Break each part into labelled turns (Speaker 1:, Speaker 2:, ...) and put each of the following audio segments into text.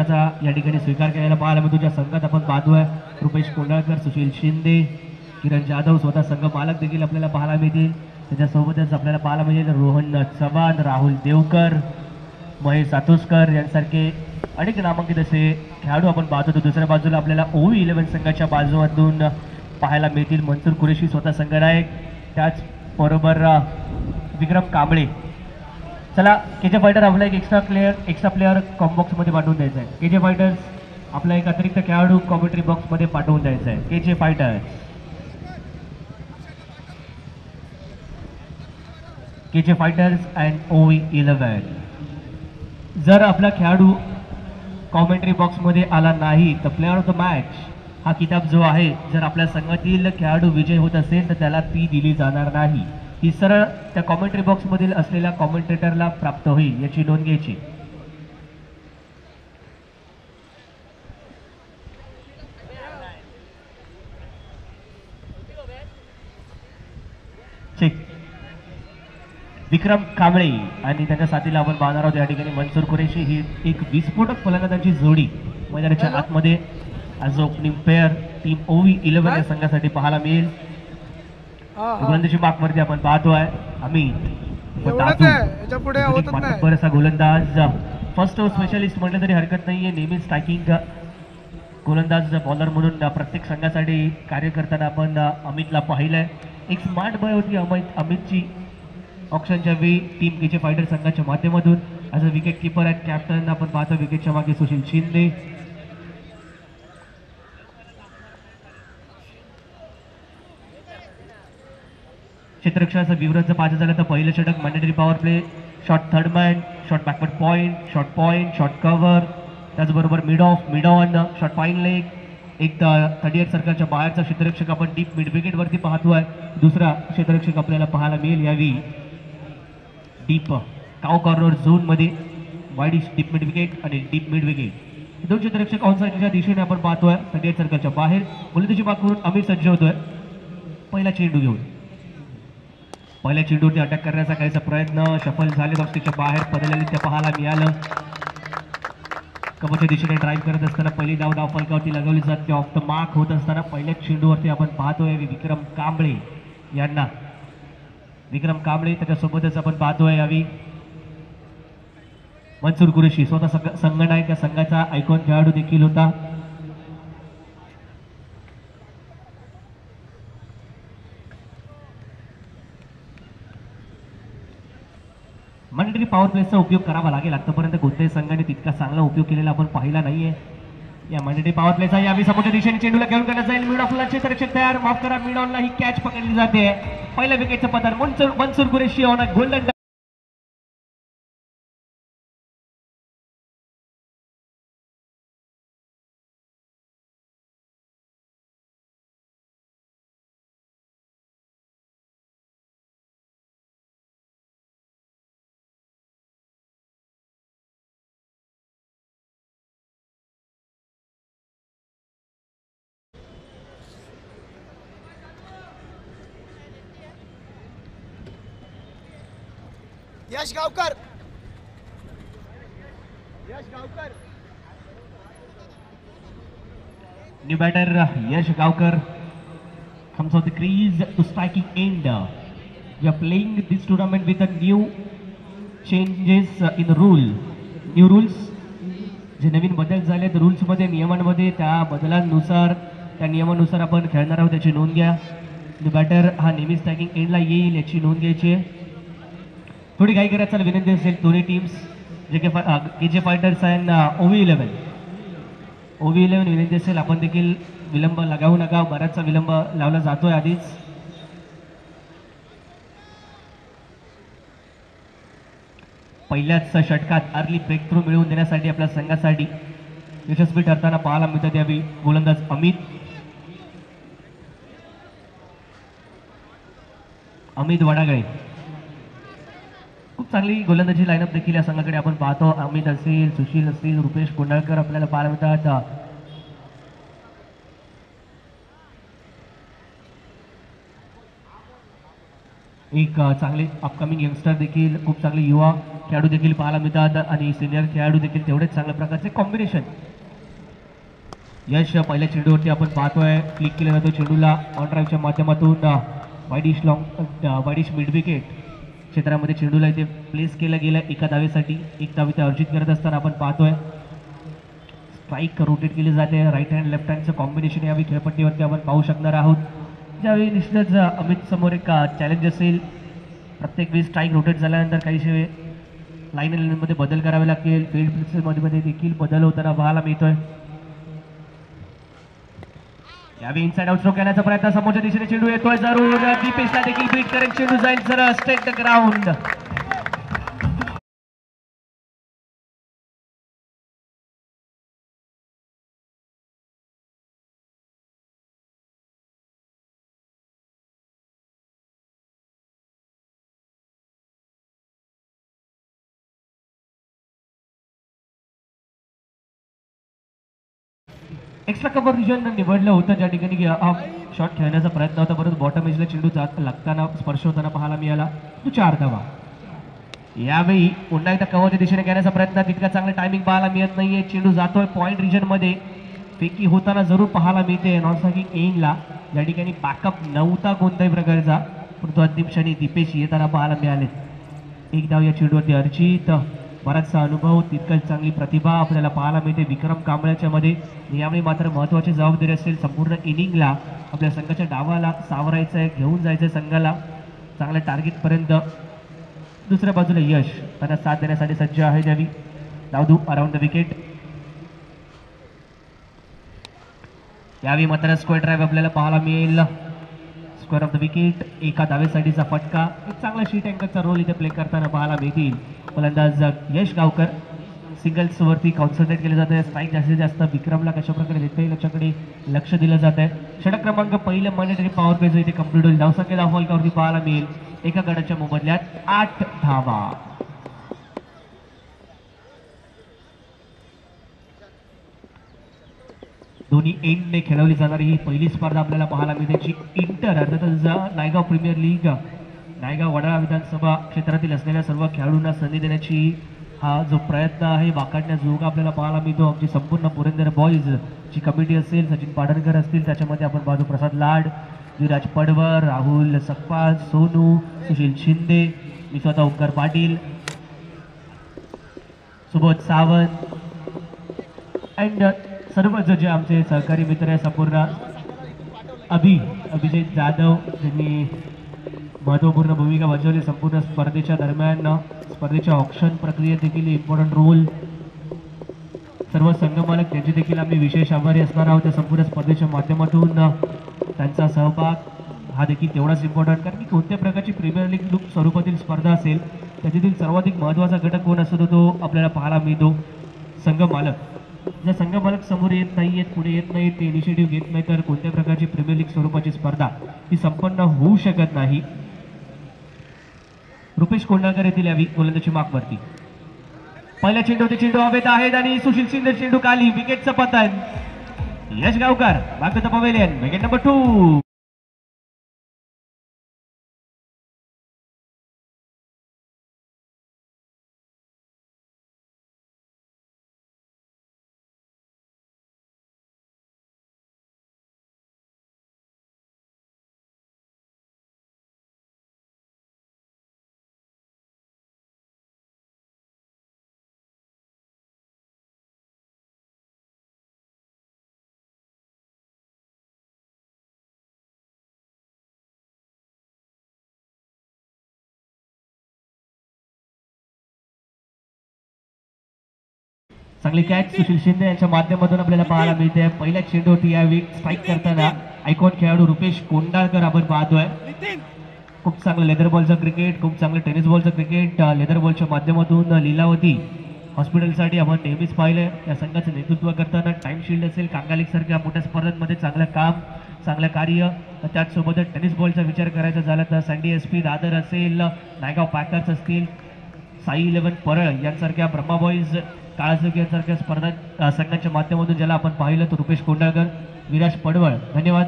Speaker 1: पदकाचा या ठिकाणी स्वीकार केलेला पाहायला मिळतो. ज्या संघात आपण पाहतोय रुपेश कोंडाळकर, सुशील शिंदे, किरण जाधव, स्वतः संघ मालक देखील आपल्याला पाहायला मिळतील. त्याच्यासोबतच आपल्याला पाहायला मिळेल रोहन चव्हाण, राहुल देवकर, महेश सातोसकर यांसारखे अनेक नामांकित असे खेळाडू आपण पाहतो. दुसऱ्या बाजूला आपल्याला OV11 संघाच्या बाजूमधून पाहायला मिळतील मनसूर कुरेशी, स्वतः संघनायक, त्याचबरोबर विक्रम कांबळे. चला केजे फायटर आपला एक एक्स्ट्रा प्लेअर कॉम्बॉक्समध्ये पाठवून द्यायचा आहे. केजे फायटर्स आपला एक अतिरिक्त खेळाडू कॉमेंट्री बॉक्समध्ये पाठवून द्यायचा आहे. KJ fighters, KJ fighters and OV11. जर आपला खेळाडू कॉमेंट्री बॉक्समध्ये आला नाही तर प्लेअर ऑफ द मॅच हा किताब जो आहे, जर आपल्या संघातील खेळाडू विजय होत असेल तर त्याला ती दिली जाणार नाही. ही सरळ त्या कॉमेंट्री बॉक्समधील असलेल्या कॉमेंटेटरला प्राप्त होईल, याची नोंद घ्यायची. चेक. विक्रम कांबळे आणि त्यांच्या साथीला आपण पाहणार आहोत या ठिकाणी मनसूर कुरेशी. ही एक विस्फोटक फलंदाजांची जोडी मैदानाच्या आतमध्ये आज ओपनिंग पेअर टीम OV11 या संघासाठी पाहायला मिळेल. गोलंदाजी मार्कवरती आपण पाहतोय अमित असा गोलंदाज, फर्स्ट स्पेशलिस्ट म्हटलं तरी हरकत नाहीये. नेहमी स्ट्रायकिंग गोलंदाज बॉलर म्हणून प्रत्येक संघासाठी कार्य करताना आपण अमितला पाहिलंय. एक स्मार्ट बॉय होती अमितची ऑप्शनच्या वेळी टीम केजे फायटर संघाच्या माध्यमातून. ॲज अ विकेट किपर आहेत कॅप्टन आपण पाहतो विकेटच्या मागे सुशील शिंदे. क्षेत्ररक्षणाचा विवरण जर पाहायचं झालं तर पहिलं षटक mandatory power play, shot third man, shot backward point, shot cover, त्याचबरोबर mid off, mid on, shot fine leg. एक 38 सर्कलच्या बाहेरचा क्षेत्ररक्षक आपण डीप मिड विकेटवरती पाहतोय. दुसरा क्षेत्ररक्षक आपल्याला पाहायला मिळेल यावी डीप काव कॉर्नर झोनमध्ये, वाईड डीप मिड विकेट आणि डीप मिड विकेट. दोन क्षेत्ररक्षक ऑनसाईडच्या दिशेने आपण पाहतोय 38 सर्कलच्या बाहेर. गोलंदाजी मार्कवरून अमित सज्ज होतोय. पहिला चेंडू घेऊन पहिल्या चेंडूवरती अटॅक करण्याचा काहीसा प्रयत्न, शफल झाले बॉक्सच्या बाहेर पडलेले ते पाहायला मिळालं. कमोच्या दिशेने ड्राईव्ह करत असताना पहिली धाव फलकावरती लगवली जाते. ऑफ द मार्क होत असताना पहिल्या चेंडूवरती आपण पाहतोय विक्रम कांबळे यांना. विक्रम कांबळे त्याच्यासोबतच आपण पाहतोय यावी मनसूर कुरेशी, स्वतः संघनायक या संघाचा आयकॉन खेळाडू देखील होता. मॅन्डेटरी पॉवर प्लेचा उपयोग करावा लागेल. आतापर्यंत कोणत्याही संघाने तितका चांगला उपयोग केलेला आपण पाहिला नाहीये. या मॅन्डेटरी पॉवर प्लेचा यावी समोरच्या दिशेने चेंडूला घेऊन करण्यात जाईल. मिड ऑफला क्षेत्ररक्षक तयार, माफ करा मिड ऑनला ही कॅच पकडली जाते. पहिल्या विकेटचं पतन Mansoor Qureshi on a golden.
Speaker 2: Yash Gavkar,
Speaker 1: new batter Yash Gavkar comes off the crease to striking end. We are playing this tournament with a new changes in the rule. New rules, जे नवीन बदल झाले तर रूल्समध्ये नियमांमध्ये त्या बदलांनुसार त्या नियमानुसार आपण खेळणार आहोत याची नोंद घ्या. न्यू बॅटर हा नेहमी स्ट्रायकिंग एंडला येईल याची नोंद घ्यायची आहे. थोडी घाई करायचा विनंती असेल दोन्ही टीम्स जे केजे फायटर्स अँड OV11 विनंती असेल आपण देखील विलंब लगावू नका. बराचसा विलंब लावला जातोय आधीच. पहिल्याच षटकात अर्ली ब्रेक थ्रू मिळवून देण्यासाठी आपल्या संघासाठी यशस्वी ठरताना पाहायला मिळतात यावेळी गोलंदाज अमित वडागळे. खूप चांगली गोलंदाजी लाईनअप देखील या संघाकडे आपण पाहतो. अमित असेल, सुशील असतील, रुपेश कोंडाळकर आपल्याला पाहायला मिळतात. एक चांगले अपकमिंग यंगस्टर देखील, खूप चांगले युवा खेळाडू देखील पाहायला मिळतात आणि सिनियर खेळाडू देखील तेवढेच चांगल्या प्रकारचे कॉम्बिनेशन. यश पहिल्या चेंडूवरती आपण पाहतोय क्लिक केला जातो चेंडूला ऑन ड्राईव्हच्या माध्यमातून वाईडिश मिड विकेट क्षेत्रामध्ये चेंडूला इथे प्लेस केलं गेलं एका धावेसाठी. एक धाव इथे अर्जित करत असताना आपण पाहतोय स्ट्राईक रोटेट केली जाते. राईट हँड लेफ्ट हँडचं कॉम्बिनेशन यावेळी खेळपट्टीवरती आपण पाहू शकणार आहोत. ज्यावेळी निश्चितच अमित समोर एक चॅलेंज असेल. प्रत्येक वेळी स्ट्राईक रोटेट झाल्यानंतर काहीशे लाईन मध्ये बदल करावे लागतील. फील्ड प्लेसमध्ये देखील बदल होताना पाहायला मिळतोय. यावेळी इनसाइड आउट स्ट्रोक करण्याचा प्रयत्न, समोरच्या दिशेने चेंडू येतोय जरूर. दीपेशला देखील बीट करेल चेंडू जाईल sir straight the ground. Extra cover region निवडलं होतं ज्या ठिकाणी शॉट खेळण्याचा प्रयत्न होता, परंतु बॉटम एजला चेंडू जात लागताना स्पर्श होताना पाहायला मिळाला. तो 4 धावा. यावेळी पुन्हा एकदा कव्हरच्या दिशेने घेण्याचा प्रयत्न, तितका चांगला टायमिंग पाहायला मिळत नाहीये. चेंडू जातोय पॉईंट रिजन मध्ये, फेकी होताना जरूर पाहायला मिळते नॉन स्ट्रायकिंग एंडला. या ठिकाणी बॅकअप नव्हता कोणत्याही प्रकारचा, परंतु अंतिम क्षणी दीपेश येताना पाहायला मिळाले. एक धाव या चेंडूवरती अर्जित. बराचसा अनुभव, तितकंच चांगली प्रतिभा आपल्याला पाहायला मिळते विक्रम कांबळ्याच्या मध्ये. यावेळी मात्र महत्त्वाची जबाबदारी असेल संपूर्ण इनिंगला आपल्या संघाच्या डावाला सावरायचं आहे, घेऊन जायचं आहे संघाला चांगल्या टार्गेटपर्यंत. दुसऱ्या बाजूला यश त्यांना साथ देण्यासाठी सज्ज आहे. द्यावी धावधू अराउंड द विकेट. यावेळी मात्र स्क्वेअर ड्राईव्ह आपल्याला पाहायला मिळेल. स्क्वेअर ऑफ द विकेट, एका धावेसाठीचा फटका. एक चांगला शीट अँकरचा रोल इथे प्ले करताना पाहायला मिळतील. फलंदाज यश गावकर. सिंगल्स वरती कॉन्सन्ट्रेट केलं जातं. स्ट्राईक जास्तीत जास्त विक्रमला कशा प्रकारे देता येईल याच्याकडे लक्ष दिलं जात आहे. षटक क्रमांक पहिलं मॅन्डेटरी पॉवर प्ले जो इथे कम्प्लीट होईल. धावसंख्या धावफलकावरती पाहायला मिळेल एका गडाच्या मोबदल्यात 8 धावा. दोन्ही एंडने खेळवली जाणारी ही पहिली स्पर्धा आपल्याला पाहायला मिळते जी इंटर अर्थातच नायगाव प्रीमियर लीग नायगाव वडाळा विधानसभा क्षेत्रातील असलेल्या सर्व खेळाडूंना संधी देण्याची हा जो प्रयत्न आहे वाकाटण्याजोगा आपल्याला पाहायला मिळतो. आमची संपूर्ण पुरंदर बॉईज ची कमिटी असेल, सचिन पाडणकर असतील, त्याच्यामध्ये आपण बाजू प्रसाद लाड, युवराज पडवर, राहुल सकपाल, सोनू, सुशील शिंदे, मी स्वतः ओंकार पाटील, सुबोध सावंत अँड सर्व जे आमचे सहकारी मित्र आहे संपूर्ण अभिजित जाधव ज्यांनी महत्त्वपूर्ण भूमिका बजावली संपूर्ण स्पर्धेच्या दरम्यान. स्पर्धेच्या ऑप्शन प्रक्रियेत देखील इम्पॉर्टंट रोल. सर्व संघमालक त्यांचे देखील आम्ही विशेष आभारी असणार आहोत. त्या संपूर्ण स्पर्धेच्या माध्यमातून त्यांचा सहभाग हा देखील तेवढाच इम्पॉर्टंट, कारण की कोणत्या प्रकारची प्रीमियर लीग स्वरूपातील स्पर्धा असेल त्याच्यातील सर्वाधिक महत्त्वाचा घटक कोण असतो तो आपल्याला पाहायला मिळतो संघमालक. जर संघमालक समोर येत नाही आहेत, पुढे येत नाहीत, ते इनिशिएटिव्ह घेत नाही तर कोणत्या प्रकारची प्रीमियर लीग स्वरूपाची स्पर्धा ही संपन्न होऊ शकत नाही. रुपेश कोंडाळकर येथील यावी गोलंदाजी मार्कवरती. पहिल्या चेंडूवरती चेंडू हवेत आहेत आणि सुशील शिंदे चेंडू खाली. विकेटचं पतन. Yash Gaonkar back to the pavilion. Wicket number 2. चांगली कॅच सुशील शिंदे यांच्या माध्यमातून आपल्याला पाहायला मिळते. पहिल्या चेंडूवरती यावेळी स्ट्राईक करताना आयकॉन खेळाडू रुपेश कोंडाळकर आपण पाहतोय. खूप चांगलं लेदर बॉलचं क्रिकेट, खूप चांगलं टेनिस बॉलचं क्रिकेट लेदर बॉलच्या माध्यमातून लीलावती हॉस्पिटलसाठी आपण नेहमीच पाहिलंय. या संघाचं नेतृत्व करताना टाइम शिल्ड असेल, कांगालीक सारख्या मोठ्या स्पर्धांमध्ये चांगलं काम, चांगलं कार्य. त्याचसोबतच टेनिस बॉलचा विचार करायचा झाला तर सँडी SP दादर असेल, नायगाव पॅकर्स असतील, साई 11 परळ यांसारख्या ब्रह्मा बॉईज काळासोबत यांसारख्या स्पर्धा संघाच्या माध्यमातून ज्याला आपण पाहिलं तर रुपेश कोंडाळकर, विराज पडवळ. धन्यवाद.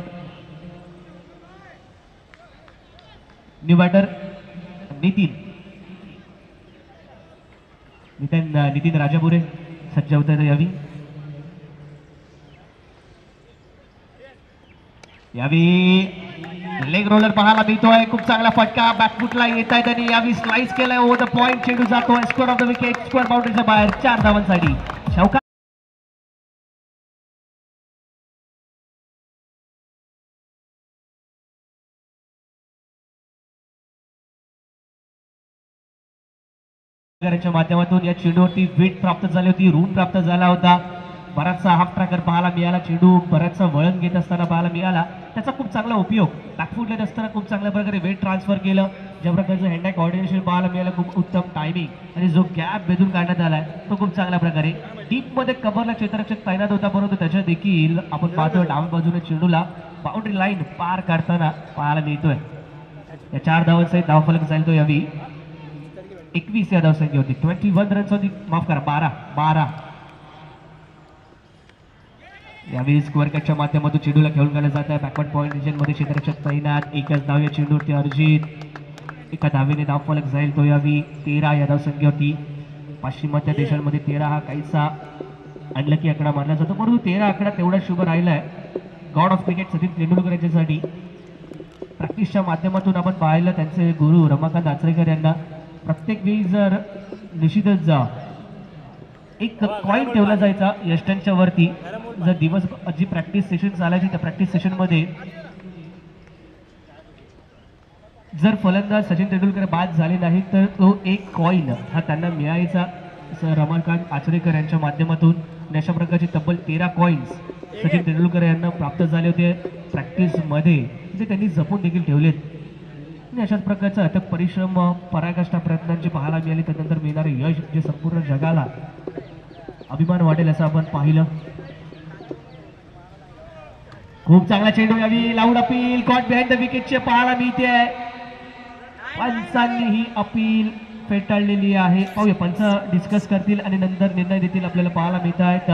Speaker 1: न्यू बॅटर नितीन नितीन नितीन राजापुरे सज्ज होतात यावी लेग रोलर पाहायला मिळतोय. खूप चांगला फटका बॅकफुटला येत आहे त्यांनी यावी स्लाइस केलाय ओव्हर द पॉइंट. चेंडू जातोय square off the wicket square बाउंड्रीच्या बाहेर 4 धावांसाठी. शौका माध्यमातून या चेंडूवरती वेट प्राप्त झाली होती, रूम प्राप्त झाला होता. बराचसा हाफ ट्रॅकर पाहायला मिळाला. चेंडू बराचसा वळण घेत असताना पाहायला मिळाला. त्याचा खूप चांगला उपयोग बॅकफुट येत असताना खूप चांगल्या प्रकारे वेट ट्रान्सफर केलं. ज्या प्रकारचं हँड कोऑर्डिनेशन पाहायला मिळालं खूप उत्तम टायमिंग आणि जो गॅप बेधून काढण्यात आलाय तो खूप चांगल्या प्रकारे. डीप मध्ये कव्हरला क्षेत्ररक्षक तैनात होता परंतु त्याच्या देखील आपण पाहतो डाऊन बाजूने चेंडूला बाउंड्री लाईन पार काढताना पाहायला मिळतोय. या 4 धावांसहित धावफलक जाईल तो यावी 21 या धावसंख्या होती. 21 रन्स होती, माफ करा 12. यावेळी स्क्वेअर कॅचच्या माध्यमातून चेंडूला खेळून गेलं जात आहे. बॅकवर्ड पॉईंट रिजन मध्ये क्षेत्ररक्षक तैनात. एकच धाव या चेंडूवरती अर्जित. एका धावेने धावफलक जाईल तो यावी 13 या धावसंख्या होती. पाश्चिमात्य देशांमध्ये 13 हा काहीसा अनलकी आकडा मानला जातो परंतु 13 आकडा तेवढा शुभ राहिलाय God of cricket Sachin Tendulkar यांच्यासाठी. प्रॅक्टिसच्या माध्यमातून आपण पाहिलं त्यांचे गुरु रमाकांत आचरेकर यांना प्रत्येक वेळी जर निश्चितच एक कॉइन ठेवला जायचा यष्टांच्या वरती. जर दिवस जी प्रॅक्टिस सेशन चालायची त्या प्रॅक्टिस सेशन मध्ये जर फलंदाज सचिन तेंडुलकर बाद झाले नाही तर तो एक कॉइन हा त्यांना मिळायचा. रमाकांत आचरेकर यांच्या माध्यमातून अशा प्रकारचे तब्बल 13 कॉइन्स सचिन तेंडुलकर यांना प्राप्त झाले होते प्रॅक्टिस मध्ये जे त्यांनी जपून देखील ठेवलेत. आणि अशाच प्रकारचा अथक परिश्रम पराकाष्ठा प्रयत्नांची पाहायला मिळाली त्यानंतर मिळणारे यश जे संपूर्ण जगाला अभिमान वाटेल असं आपण पाहिलं. खूप चांगला चेंडू यावी loud appeal caught behind the विकेटचे पाहायला मिळते आहे. पंचांनी ही अपील फेटाळलेली आहे. पाहूया पंच डिस्कस करतील आणि नंतर निर्णय देतील. आपल्याला पाहायला मिळत आहेत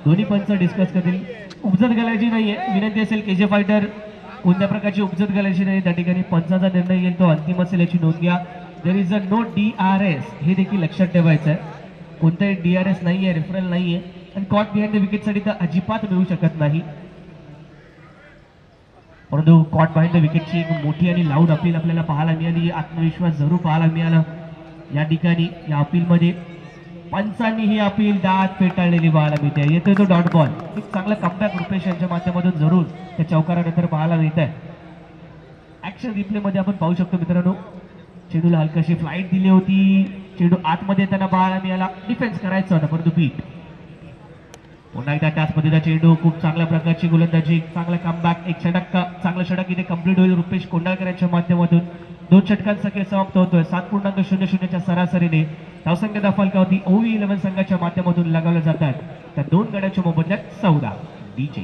Speaker 1: दोन्ही पंच डिस्कस करतील. उपजत घालायची नाहीये विनंती असेल केजे फायटर कोणत्या प्रकारची उपजत घालायची नाही. त्या ठिकाणी पंचाचा निर्णय येईल तो अंतिम असेल याची नोंद घ्या. There is a no DRS हे देखील लक्षात ठेवायचं आहे. कोणताही DRS नाहीये रेफरल नाहीये आणि कॉट बिहाइंड द विकेटसाठी तर अजिबात मिळू शकत नाही. परंतु कॉट बिहाइंड द विकेटची एक मोठी आणि लाऊड अपील आपल्याला पाहायला मिळाली. आत्मविश्वास जरूर पाहायला मिळाला या ठिकाणी. या अपीलमध्ये पंचांनी ही अपील दात फेटाळलेली पाहायला मिळते. येतोय तो डॉट बॉल. एक चांगला कमबॅक रुपेश यांच्या माध्यमातून जरूर त्या चौकारानंतर पाहायला मिळत आहे. ऍक्शन रिप्ले मध्ये आपण पाहू शकतो मित्रांनो चेंडूला हलकाशी फ्लाईट दिली होती. चेंडू आतमध्ये त्यांना पाहायला मिळाला. डिफेन्स करायचं होतं परंतु बीट. पुन्हा एकदा त्याच पद्धतीचा चेंडू खूप चांगल्या प्रकारची गोलंदाजी चांगला कमबॅक. एक षटक चांगला षटक इथे कंप्लीट होईल रुपेश कोंडाळकर यांच्या माध्यमातून. 2 षटकांचा खेळ समाप्त होतोय. 7.00च्या सरासरीने धावसंख्या दाफलकावरती OV11 संघाच्या माध्यमातून लगावल्या जातात. त्या 2 गड्याच्या मोबदल्यात 14 DJ.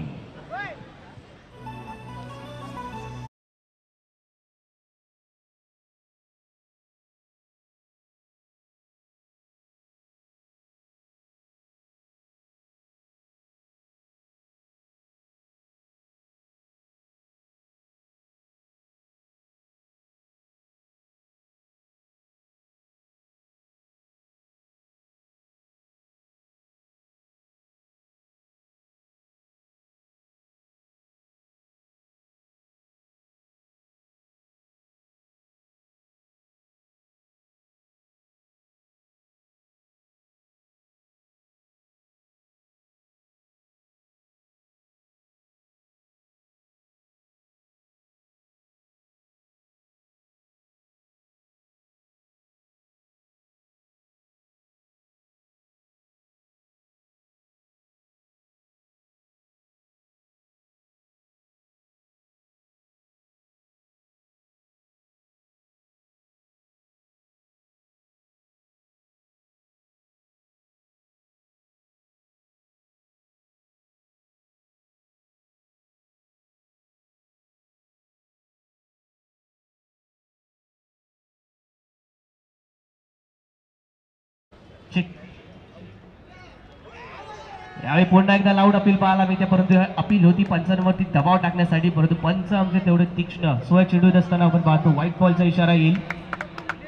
Speaker 1: यावेळी पुन्हा एकदा लाऊड अपील पाहायला मिळते परंतु अपील होती पंचांवरती दबाव टाकण्यासाठी परंतु पंच आमचे तेवढे तीक्ष्ण. सोय चेंडू असताना आपण पाहतो व्हाईट बॉलचा इशारा येईल.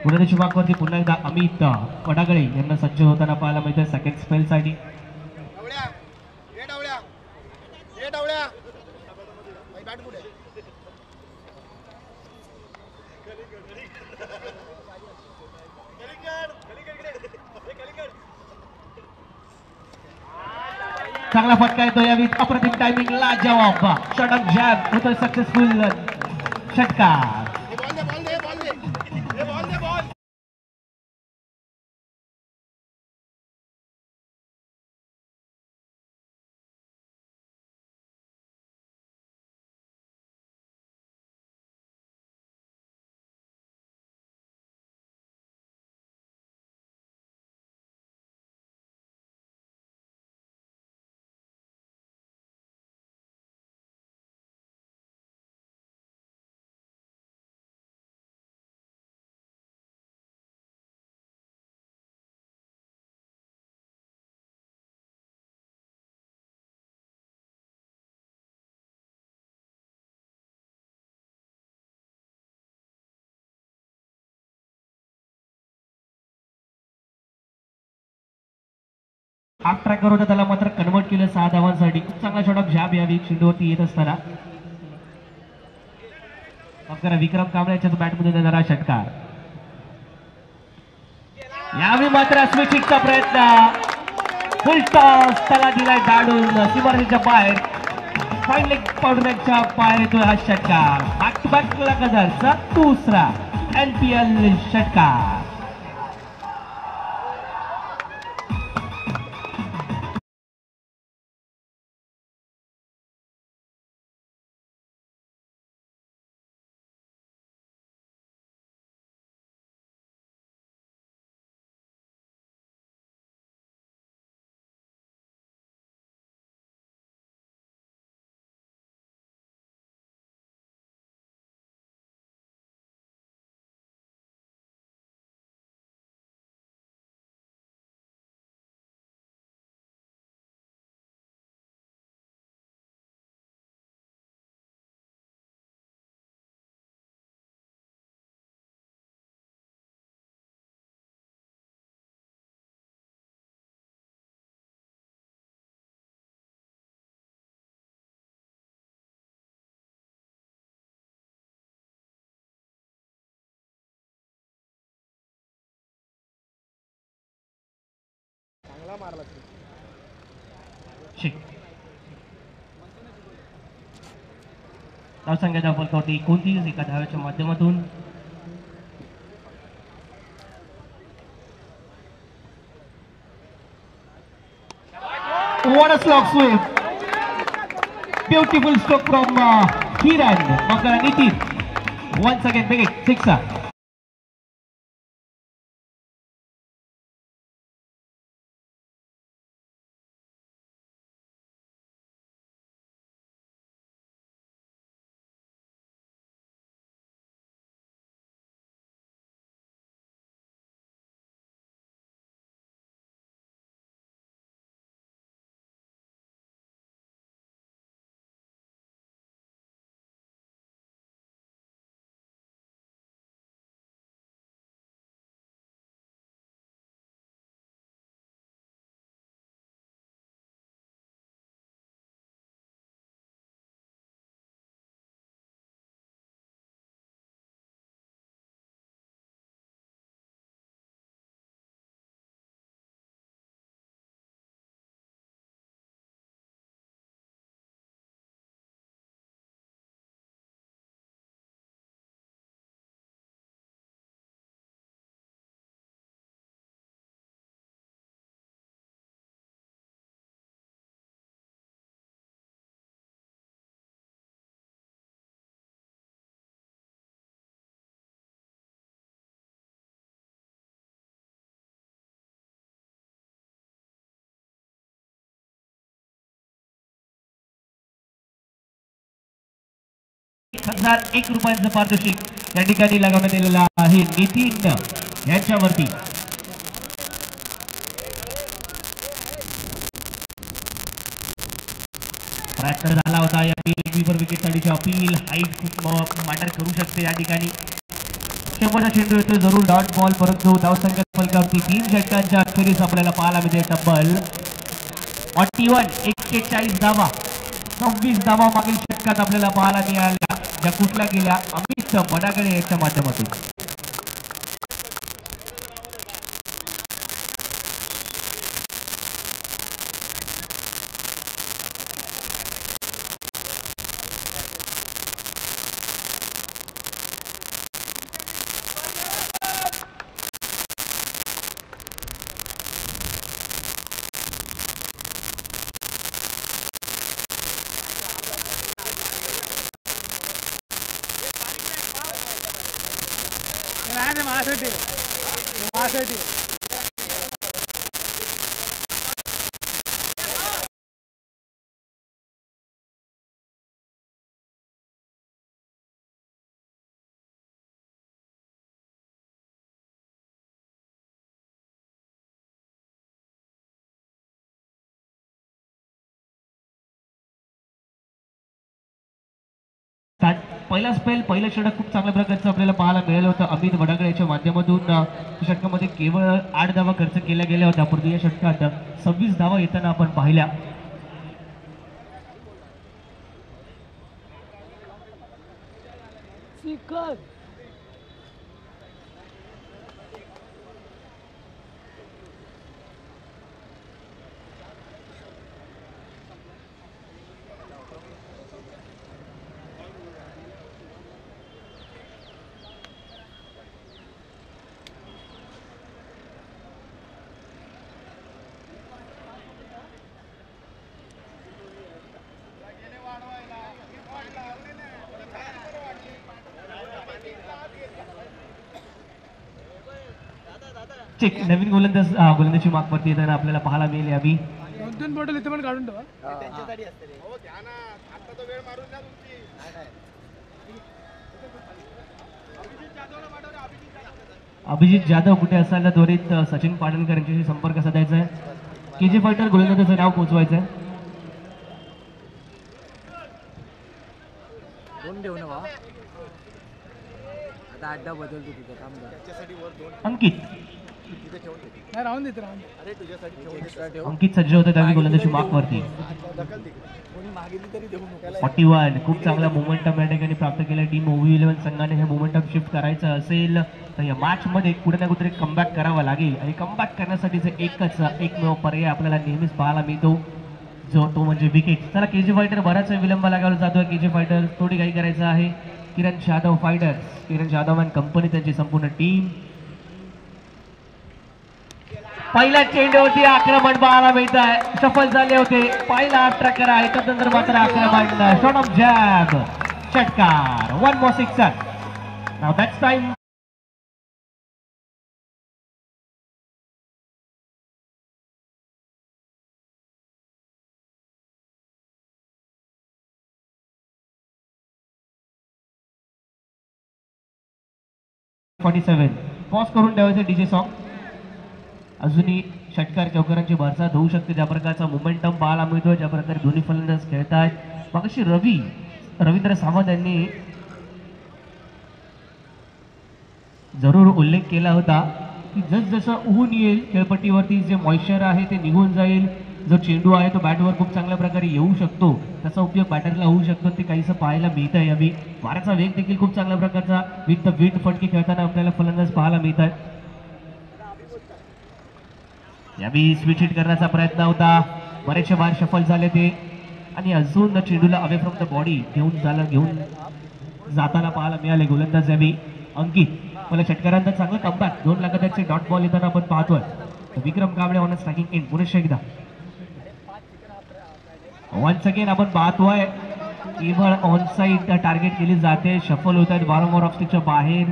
Speaker 1: पुढे वाकवरती पुन्हा एकदा अमित वडागळे यांना सज्ज होताना पाहायला मिळतं सेकंड स्पेलसाठी. चांगला फटका येतो यावेळी अप्रतिम टायमिंग ला जवाब शॉट ऑन जॅब होतो सक्सेसफुल षटकार. हाफ ट्रॅकर होता त्याला मात्र कन्वर्ट केलं 6 धावांसाठी. खूप चांगला शॉट ऑफ झॅब यावेळी चेंडूवरती येत असताना विक्रम कांबळे याच्या बॅटमधून येणारा षटकार. यावेळी मात्र स्विचिंगचा प्रयत्न फुल टॉस त्याला दिलाय दाडून सीमारेषेच्या बाहेर. फाईन लेग पावडरच्या बाहेर येतोय हा षटकार. बॅक टू बॅक गजारचा दुसरा NPL षटकार. धावसंख्येच्या फलकावरती कोणतीच एका धाव्याच्या माध्यमातून what a slog sweep, beautiful stroke from Kiran Makara Nitin once again big sixer. ₹1,001 पारितोषिक या ठिकाणी लगावण्यात आलेला आहे नितीन यांच्यावरती. प्रयत्न झाला होता या विकेट साठीची अपील हाईट खूप मॅटर करू शकते या ठिकाणी. शेवटचा चेंडू येतो जरूर डॉट बॉल, परंतु धावसंख्या फलकावरती 3 षटकांच्या अखेरीस आपल्याला पाहायला मिळते तब्बल 41 धावा, 26 धावा मागील षटकात आपल्याला पाहायला मिळाल्या, ज्या कुठल्या गेल्या अमित बडागडे यांच्या माध्यमातून. पहिला स्पेल, पहिलं षटक खूप चांगल्या प्रकारचं आपल्याला पाहायला मिळालं होतं अमित बडागडे यांच्या माध्यमातून. षटकामध्ये केवळ 8 धावा खर्च केल्या गेल्या होत्या, परंतु या षटकात 26 धावा येताना आपण पाहिल्या. चेक नवीन गोलंदाजी मागवरती येताना आपल्याला पाहायला मिळेल. यावी
Speaker 2: दोन बॉटल इथे पण काढून ठेवा.
Speaker 1: अभिजित जाधव कुठे असायला त्वरित सचिन पाडणकर यांच्याशी संपर्क साधायचा आहे. केजी फायटर गोलंदाजाचं नाव पोहोचवायचं आहे.
Speaker 2: अड्डा बदलतो तुझं काम.
Speaker 1: अंकित
Speaker 2: राहून देत
Speaker 1: अंकित सज्ज होतं त्यावेळी गोलंदाजी मार्कवरती. 41 खूप चांगला मोमेंटम या ठिकाणी प्राप्त केला. टीम OV11 संघाने हे मोमेंटम शिफ्ट करायचं असेल तर या मॅच मध्ये कुठे ना कुठे कमबॅक करावा लागेल, आणि कमबॅक करण्यासाठीचे एकमेव पर्याय आपल्याला नेहमीच पाहायला मिळतो, जो तो म्हणजे विकेट. चला केजी फायटर बराच विलंब लागायला जातोय. केजी फायटर थोडी काही करायचं आहे. Kiran Jadhav fighters, Kiran Jadhav and company त्यांची संपूर्ण टीम. पहिल्या चेंडूवरती आक्रमण पाहायला मिळत आहे. सफल झाले होते. पहिला अट्रॅकर आहे, त्यानंतर मात्र आक्रमण शॉट ऑफ जॅब, षटकार, 1 more sixer. Now that's time. Pause करून ठेवायचं डीजे सॉन्ग. अजूनही षटकार चौकारांची भरसात होऊ शकते, ज्या प्रकारचा मोमेंटम पाहायला मिळतोय, ज्या प्रकारे दोन्ही फलंदाज खेळत आहेत. मगाशी रवींद्र सावंत यांनी जरूर उल्लेख केला होता की जसजसं ऊन येईल खेळपट्टीवरती जे मॉइश्चर आहे ते निघून जाईल, जो चेंडू आहे तो बॅटवर खूप चांगल्या प्रकारे येऊ शकतो, त्याचा उपयोग बॅटरला होऊ शकतो, ते काहीसं पाहायला मिळत आहे. यावी वाऱ्याचा वेग देखील खूप चांगल्या प्रकारचा विथ द विंड फटके खेळताना आपल्याला फलंदाज पाहायला मिळत आहे. यावी स्विच हिट करण्याचा प्रयत्न होता, बरेचसे बार सफल झाले ते, आणि अजून चेंडूला अवे फ्रॉम द बॉडी घेऊन जाताना पाहायला मिळाले गोलंदाज यावी अंकित. मला षटकारांचा चांगला कमबॅक, 2 लाखाचे डॉट बॉल येताना आपण पाहतोय. विक्रम कांबळे ऑन स्ट्रायकिंग इन. पुरेश एकदा वन्स अगेन आपण पाहतोय केवळ ऑन साइड टार्गेट केली जाते, शफल होत आहेत वारंवार ऑफस्टिकच्या बाहेर.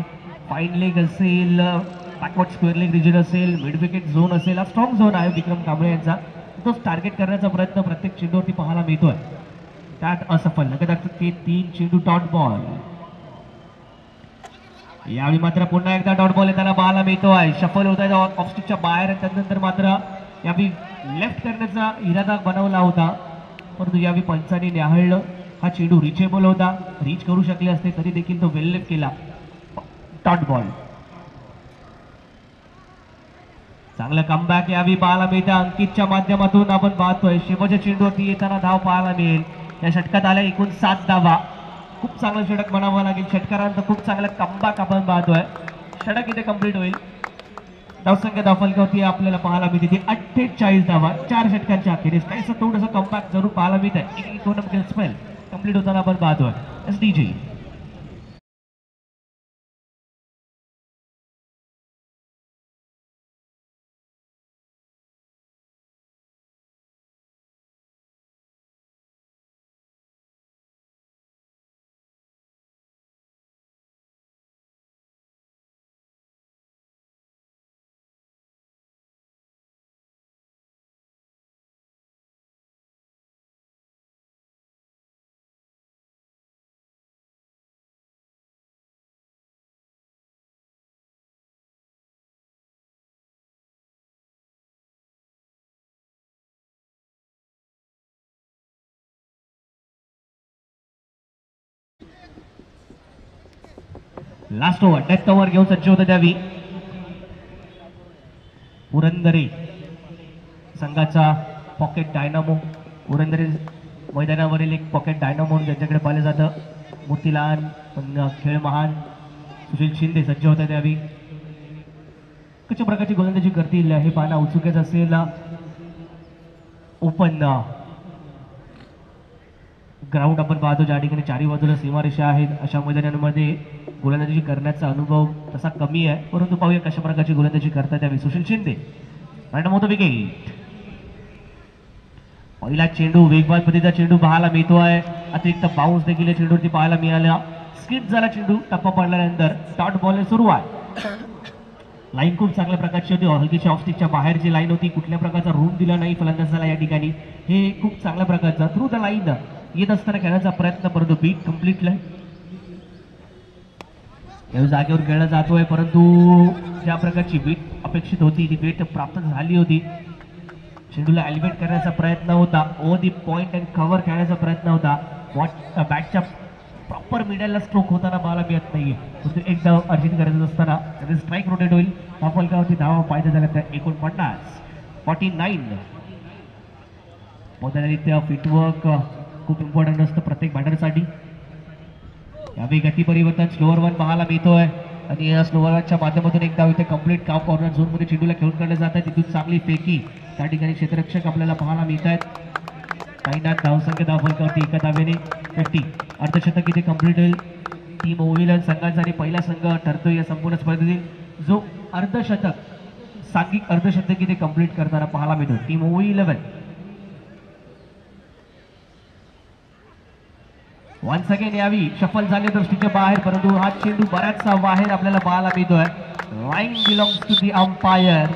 Speaker 1: फाईन लेग असेल, बॅकवर्ड स्क्वेअर लेग रिजन असेल, मिड विकेट झोन असेल, हा स्ट्रॉंग झोन आहे विक्रम कांबळे यांचा. तोच टार्गेट करण्याचा प्रयत्न प्रत्येक चेंडूवरती पाहायला मिळतोय, त्यात असफल. लगेच ते 3 चेंडू डॉट बॉल. यावेळी मात्र पुन्हा एकदा डॉट बॉल येताना पाहायला मिळतोय, शफल होत आहे ऑफस्टिकच्या बाहेर. त्यानंतर मात्र यावेळी लेफ्ट करण्याचा इरादा बनवला होता, परंतु यावेळी पंचांनी न्याहाळलं. हा चेंडू रिचेबल होता, रीच करू शकले असते तरी देखील तो वेल लेफ्ट केला. Dot ball. चांगलं कमबॅक यावी पाहायला मिळते अंकितच्या माध्यमातून. आपण पाहतोय शेवटच्या चेंडूवरती येताना धाव पाहायला मिळेल. या षटकात आल्या एकूण 7 धावा. खूप चांगलं षटक म्हणावं लागेल षटकारांचं. खूप चांगलं कमबॅक आपण पाहतोय. षटक इथे कंप्लीट होईल. धावसंख्या धावफलकावरती आपल्याला पाहायला मिळते ती 48 धावा 4 षटकांच्या अखेरीस. काहीसं थोडंसं कमबॅक जरूर पाहायला मिळत आहे. एक टुर्नामेंट स्पेल कंप्लीट होताना आपण पाहतोय. SDG last over death over घेऊन सज्ज होतं द्यावी. पुरंदरे संघाचा पॉकेट डायनामो. पुरंदरे मैदानावरील एक पॉकेट डायनामो ज्यांच्याकडे पाहिलं जातं. मूर्ती लहान पण खेळ महान सुशील शिंदे सज्ज होत्या द्यावी. कशा प्रकारची गोलंदाजी करतील हे पाहणं उत्सुकच असेल. ओपन ग्राउंड आपण पाहतो ज्या ठिकाणी चारी बाजूला सीमारेषा आहेत. अशा मैदानांमध्ये गोलंदाजी करण्याचा अनुभव तसा कमी आहे. परंतु पाहूया कशा प्रकारची गोलंदाजी करतात त्यावेळी सुशील शिंदे. आणि मोठं विकेट. पहिला चेंडू वेगवान पद्धतीचा चेंडू पाहायला मिळतोय. अतिरिक्त बाउन्स देखील या चेंडूवरती पाहायला मिळाला. स्किट झाला चेंडू. टप्पा पडल्यानंतर डॉट बॉल सुरुवात. लाईन खूप चांगल्या प्रकारची होती. हलकीच्या ऑफस्टिकच्या बाहेरची लाईन होती. कुठल्या प्रकारचा रूम दिला नाही फलंदाजाला या ठिकाणी. हे खूप चांगल्या प्रकारचा थ्रू द लाईन येत असताना खेळण्याचा प्रयत्न. परंतु बीट कम्प्लीट जागेवर खेळला जातोय. परंतु ज्या प्रकारची बीट अपेक्षित होती ती बीट प्राप्त झाली होती. चेंडूला एलिव्हेट करण्याचा प्रयत्न होता. Over the point and cover खेळण्याचा प्रयत्न होता. बॅटच्या प्रॉपर मिडलला स्ट्रोक होताना मला मिळत नाहीये. परंतु एक धाव अर्जित करायचं असताना त्याचे स्ट्राईक रोटेट होईल. फलकावरती धावा पाहिजे झाल्या तर 49. मोठ्या फिटवर्क खूप इम्पॉर्टंट असतं प्रत्येक बॅटरसाठी. यावेळी गती परिवर्तन स्लोअर वन पाहायला मिळतोय. आणि या स्लोअर वनच्या माध्यमातून एक धाव इथे कंप्लीट काम कॉर्नर झोनमध्ये चेंडूला खेळून काढले जात आहे. तिथून चांगली फेकी त्या ठिकाणी क्षेत्ररक्षक आपल्याला पाहायला मिळत आहेत. साईनाथ धावसंख्या धावफलकावरती एका धावेने 50. अर्धशतक इथे कंप्लीट होईल. टीम ओव्हिलन संघाचा आणि पहिला संघ ठरतोय या संपूर्ण स्पर्धेतील जो अर्धशतक सांघिक अर्धशतक इथे कंप्लीट करताना पाहायला मिळतो. टीम OV11 वन्स अगेन यावी शफल झाले दृष्टीच्या बाहेर. परंतु हा चेंडू बराचसा बाहेर आपल्याला पाहायला मिळतोय. Line belongs to the umpire.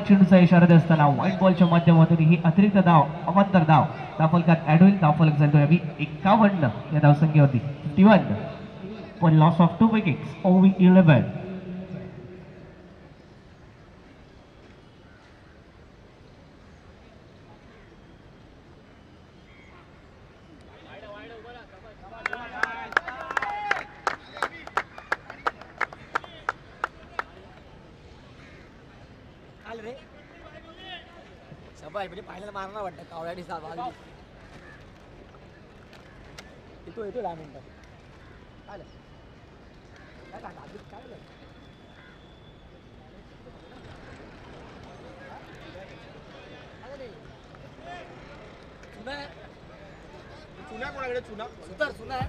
Speaker 1: चेंडूचा इशारा देत असताना व्हाईट बॉलच्या माध्यमातून ही अतिरिक्त धाव अवांतर धाव धावफलकात ऍड होईल. धावफलक झालो यावी 51 या धावसंख्येवरती 51 पण लॉस ऑफ 2 विकेट्स. OV11
Speaker 2: पाहिलं मारणार वाटतं कावळ्या दिसा येतो 10 मिनिटं आलं चुना कोणाकडे चुना सुतार चुना आहे.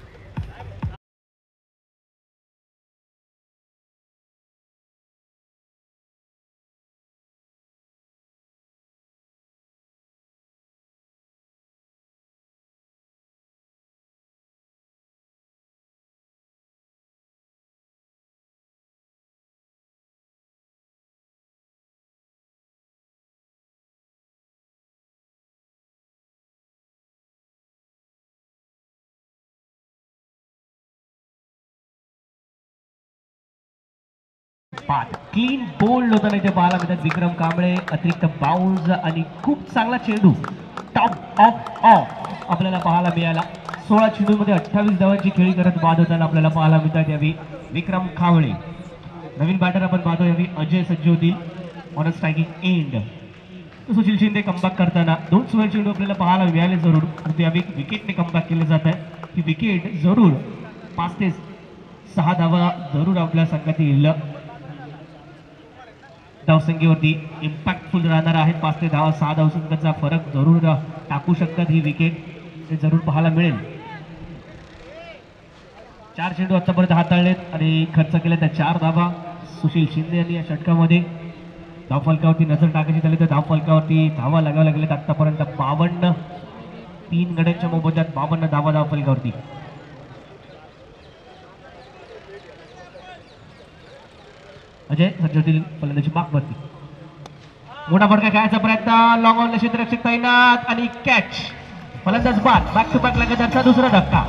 Speaker 1: क्लीन बोल्ड होताना इथे पाहायला मिळतात विक्रम कांबळे. अतिरिक्त बाउन्स आणि खूप चांगला चेंडू टॉप ऑफ आपल्याला पाहायला मिळाला. 16 चेंडूमध्ये 28 धावांची खेळी करत बाद होताना आपल्याला पाहायला मिळतात यावेळी विक्रम खावळे. नवीन बॅटर आपण पाहतो यावेळी अजय सज्ज होतील on striking end. Sushil Shinde comeback करताना 2 सुवर्ण चेंडू आपल्याला पाहायला मिळाले जरूर, परंतु यावेळी विकेटने कमबॅक केलं जात आहे. ही विकेट जरूर 5 ते 6 धावा जरूर आपल्या संघात येईल. धावसंख्येवरती इम्पॅक्टफुल राहणार आहेत. 5 ते 6 धावसंख्येचा फरक जरूर टाकू शकतात ही विकेट, ते जरूर पाहायला मिळेल. 4 चेंडू आतापर्यंत हाताळलेत आणि खर्च केले त्या 4 धावा सुशील शिंदे यांनी या षटकामध्ये. धावफलकावरती नजर टाकायची झाली तर धावफलकावरती धावा लागाव्या लागल्यात आतापर्यंत 52. 3 गड्यांच्या मोबदल्यात 52 धावा धावफलकावरती. अजय सज्ज फलंदाजी मागवरती. मोठा फटका खेळायचा प्रयत्न, लॉंग ऑन क्षेत्ररक्षक तैनात आणि कॅच. फलंदाज बाद. बॅक टू बॅक लगातारचा दुसरा धक्का.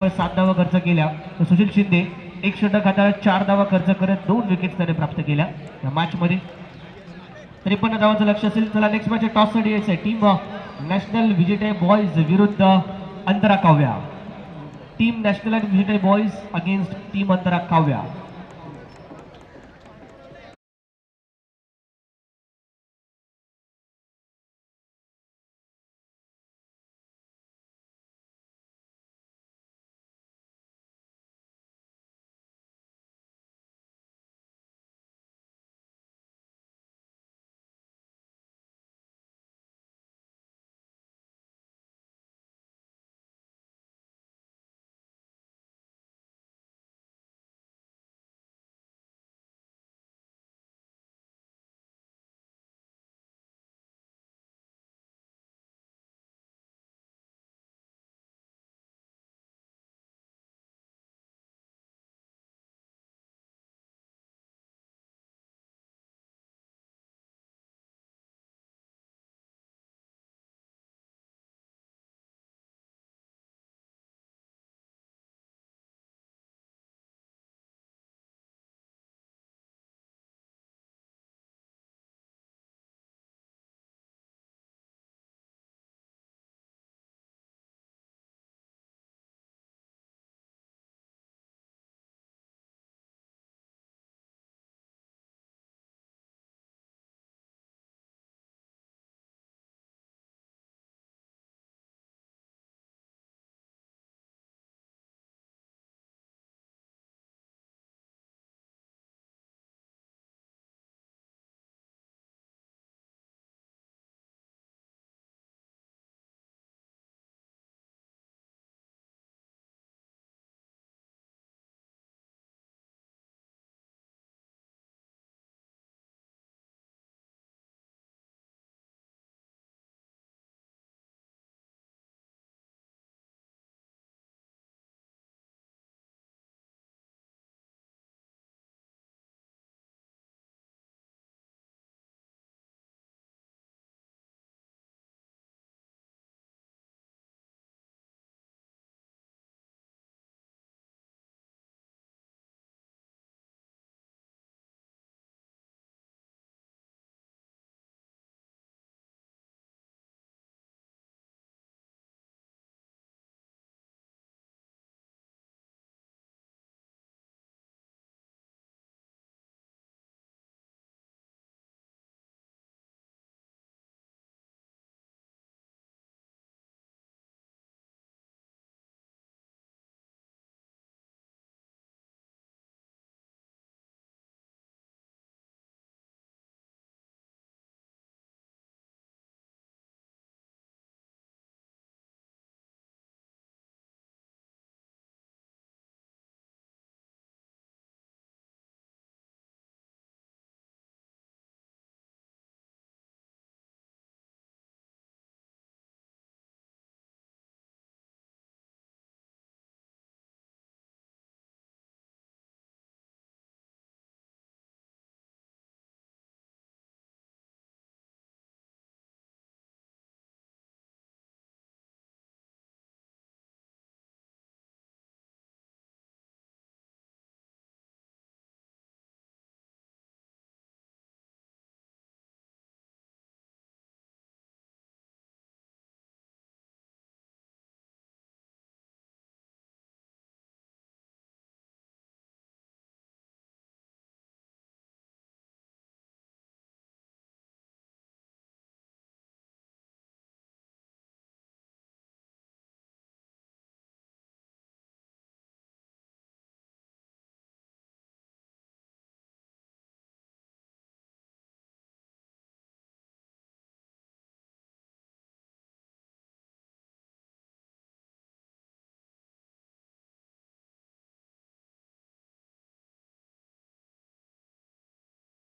Speaker 1: पण 7 धावा खर्च केल्या तर सुशील शिंदे एक षटक हाताळत 4 धावा खर्च करत 2 विकेट त्याने प्राप्त केल्या या मॅच मध्ये. 53 धावांचं लक्ष असेल. चला नेक्स्ट मॅच टॉस साठी यायचं आहे. टीम नॅशनल विजेते बॉयज विरुद्ध अंतरा काव्या. टीम नॅशनल विजेते बॉयज अगेन्स्ट टीम अंतरा काव्या.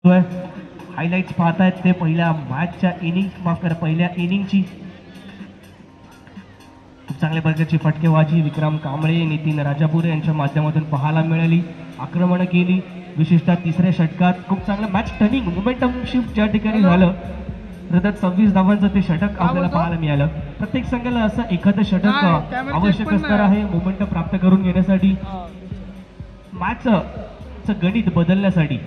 Speaker 1: हायलाइट्स पाहतायत ते पहिल्या मॅचच्या पहिल्या इनिंगची खूप चांगल्या प्रकारची फटकेबाजी विक्रम कांबळे नितीन राजापुरे यांच्या माध्यमातून पाहायला मिळाली. आक्रमण केली विशेषतः तिसऱ्या षटकात खूप चांगलं मॅच टर्निंग मोमेंटम शिफ्ट ज्या ठिकाणी झालं तर 26 धावांचं ते षटक आपल्याला पाहायला मिळालं. प्रत्येक संघाला असं एखादं षटक आवश्यक असणार आहे मोमेंटम प्राप्त करून घेण्यासाठी मॅचचं गणित बदलण्यासाठी.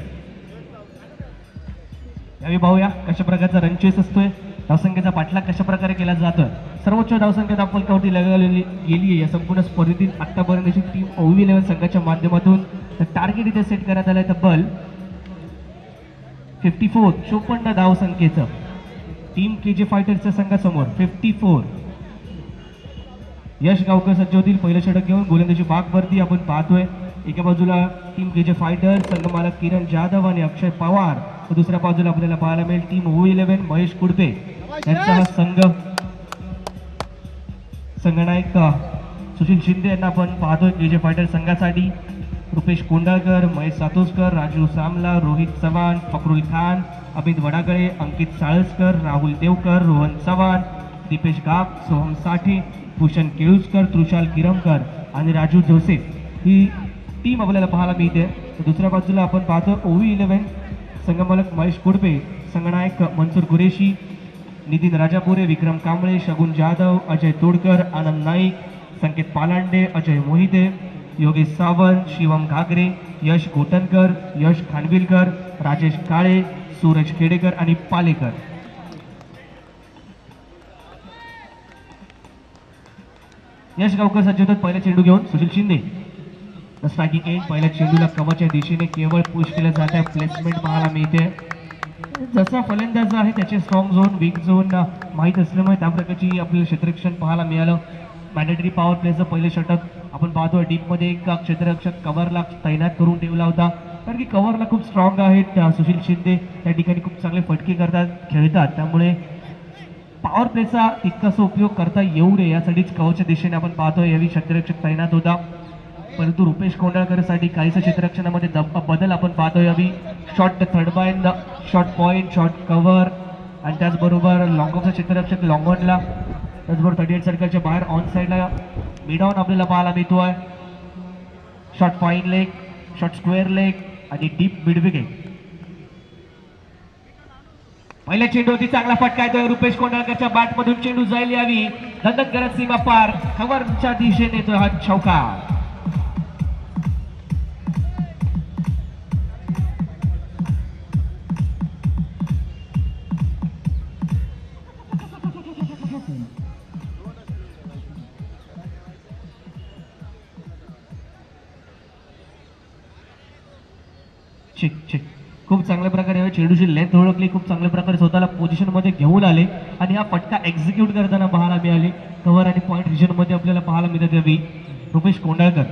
Speaker 1: यावेळी पाहूया कशा प्रकारचा रनचेस असतोय धावसंख्येचा पाठलाग कशा प्रकारे केला जातोय. सर्वोच्च धावसंख्या दाखवली लगावलेली गेली आहे या संपूर्ण स्पर्धेतील आतापर्यंतची टीम OV11 संघाच्या माध्यमातून टार्गेट इथे सेट करण्यात आलंय तब्बल 54 धावसंख्येचं टीम KJ फायटर्सच्या संघासमोर 54. यश गावकर सज्ज होतील पहिलं षटक घेऊन गोलंदाजी बागवरती आपण पाहतोय. एका बाजूला team KJ fighters संघमालक Kiran Jadhav आणि अक्षय पवार व दुसऱ्या बाजूला आपल्याला पाहायला मिळेल टीम OV11 महेश कुडपे यांचा हा संघनायक सुशील शिंदे यांना आपण पाहतोय KJ फायटर संघासाठी. रुपेश कोंडाळकर महेश सातोसकर राजू सामला रोहित चव्हाण फकरुल खान अमित वडागळे अंकित साळसकर राहुल देवकर रोहन चव्हाण दीपेश गाग सोहम साठे भूषण केळुसकर तृषाल किरमकर आणि राजू जोसेफ ही टीम आपल्याला पाहायला मिळते. दुसऱ्या बाजूला आपण पाहतो OV11 संघमालक महेश कुडपे संघनायक मनसूर कुरेशी नितीन राजापुरे विक्रम कांबळे शगुन जाधव अजय तोडकर आनंद नाईक संकेत पालांडे अजय मोहिते योगेश सावंत शिवम घागरे यश गोटनकर यश खानविलकर राजेश काळे सूरज खेडेकर आणि पालेकर. यश गावकर सज्ज होतात पहिला चेंडू घेऊन सुशील शिंदे स्ट्रायकिंग एंड पहिल्या चेंडूला कमरच्या दिशेने केवळ पुश केलं जात आहे प्लेसमेंट पाहायला मिळते. जसा फलंदाज आहे त्याचे स्ट्रॉंग झोन वीक झोन माहीत असल्यामुळे त्या प्रकारची आपल्याला क्षेत्ररक्षण पाहायला मिळालं. मॅन्डेटरी पॉवर प्लेचं पहिले षटक आपण पाहतोय डीपमध्ये एक क्षेत्ररक्षक कव्हरला तैनात करून ठेवला होता कारण की कव्हरला खूप स्ट्रॉंग आहेत सुशील शिंदे त्या ठिकाणी खूप चांगले फटके करतात खेळतात त्यामुळे पॉवर प्लेचा तितकासा उपयोग करता येऊ नये यासाठीच कव्हरच्या दिशेने आपण पाहतोय यावेळी क्षेत्ररक्षक तैनात होता. परंतु रुपेश कोंडाळकरसाठी काहीसं क्षेत्ररक्षणामध्ये बदल आपण पाहतोय. यावेळी short third bind short point short cover आणि त्याचबरोबर लॉंग ऑफचा क्षेत्ररक्षक लॉंग ऑनला त्याचबरोबर 38 सर्कलच्या बाहेर ऑन साईडला मिड ऑन आपल्याला पाहायला मिळतोय. Short fine leg short square leg आणि डीप मिड विकेट. पहिल्या चेंडूवरती चांगला फटका येतोय रुपेश कोंडाळकरच्या बॅटमधून चेंडू जाईल यावी धंदत करत सीमा पार कव्हरच्या दिशेने येतोय हा चौका. चिक चिक खूप चांगल्या प्रकारे चेंडूची लेंथ ओळखली खूप चांगल्या प्रकारे स्वतःला पोझिशन मध्ये घेऊन आले आणि हा फटका एक्झिक्यूट करताना पाहायला मिळाले. कव्हर आणि पॉईंट रिजन मध्ये आपल्याला पाहायला मिळत यावी रुपेश कोंडाळकर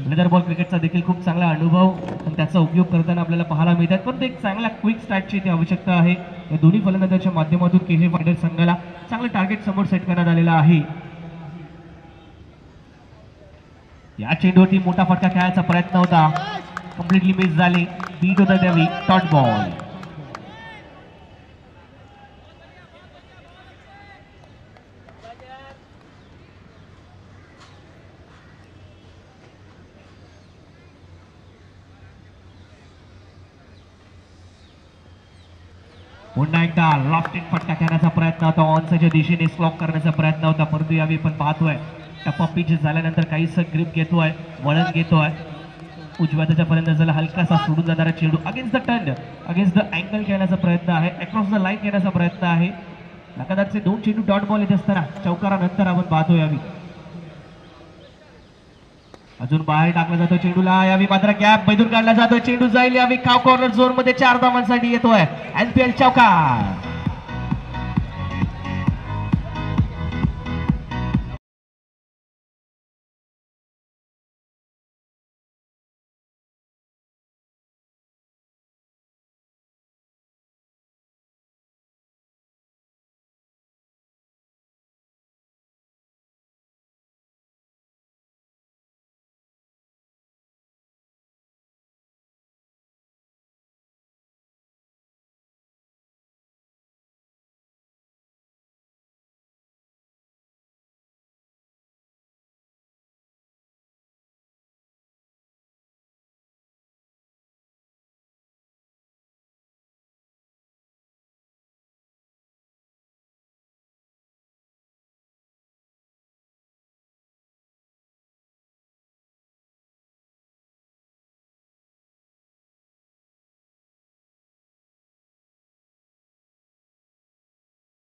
Speaker 1: लेदर बॉल क्रिकेटचा देखील खूप चांगला अनुभव आणि त्याचा उपयोग करताना आपल्याला पाहायला मिळतात. पण एक चांगला क्विक स्टार्टची इथे आवश्यकता आहे. या दोन्ही फलंदाजांच्या माध्यमातून KJ फायटर संघाला चांगलं टार्गेट समोर सेट करण्यात आलेला आहे. या चेंडूवरती मोठा फटका खेळायचा प्रयत्न होता कम्प्लिटली मिस झाले. बीट होता त्यावेळी डॉट बॉल. पुन्हा एकदा लॉफ्टेड फटका खेळण्याचा प्रयत्न होता ऑनसाईडच्या दिशेने स्लॉक करण्याचा प्रयत्न होता परंतु यावेळी पण पाहतोय टप्पा पिच झाल्यानंतर काहीसं ग्रिप घेतोय वळण घेतोय उजव्या त्याच्या फलंदाजाला हलकासा सोडून जाणारा चेंडू against the turn against the angle खेळण्याचा प्रयत्न आहे अक्रॉस द लाईन खेळण्याचा प्रयत्न आहे. लगातारचे 2 चेंडू डॉट बॉल येत असताना चौकारानंतर आपण पाहतो यावी अजून बाहेर टाकला जातो चेंडूला यावी मात्र गॅप मैदून काढला जातो चेंडू जाईल यावी काव कॉर्नर झोन मध्ये 4 धावांसाठी येतोय NPL चौकार.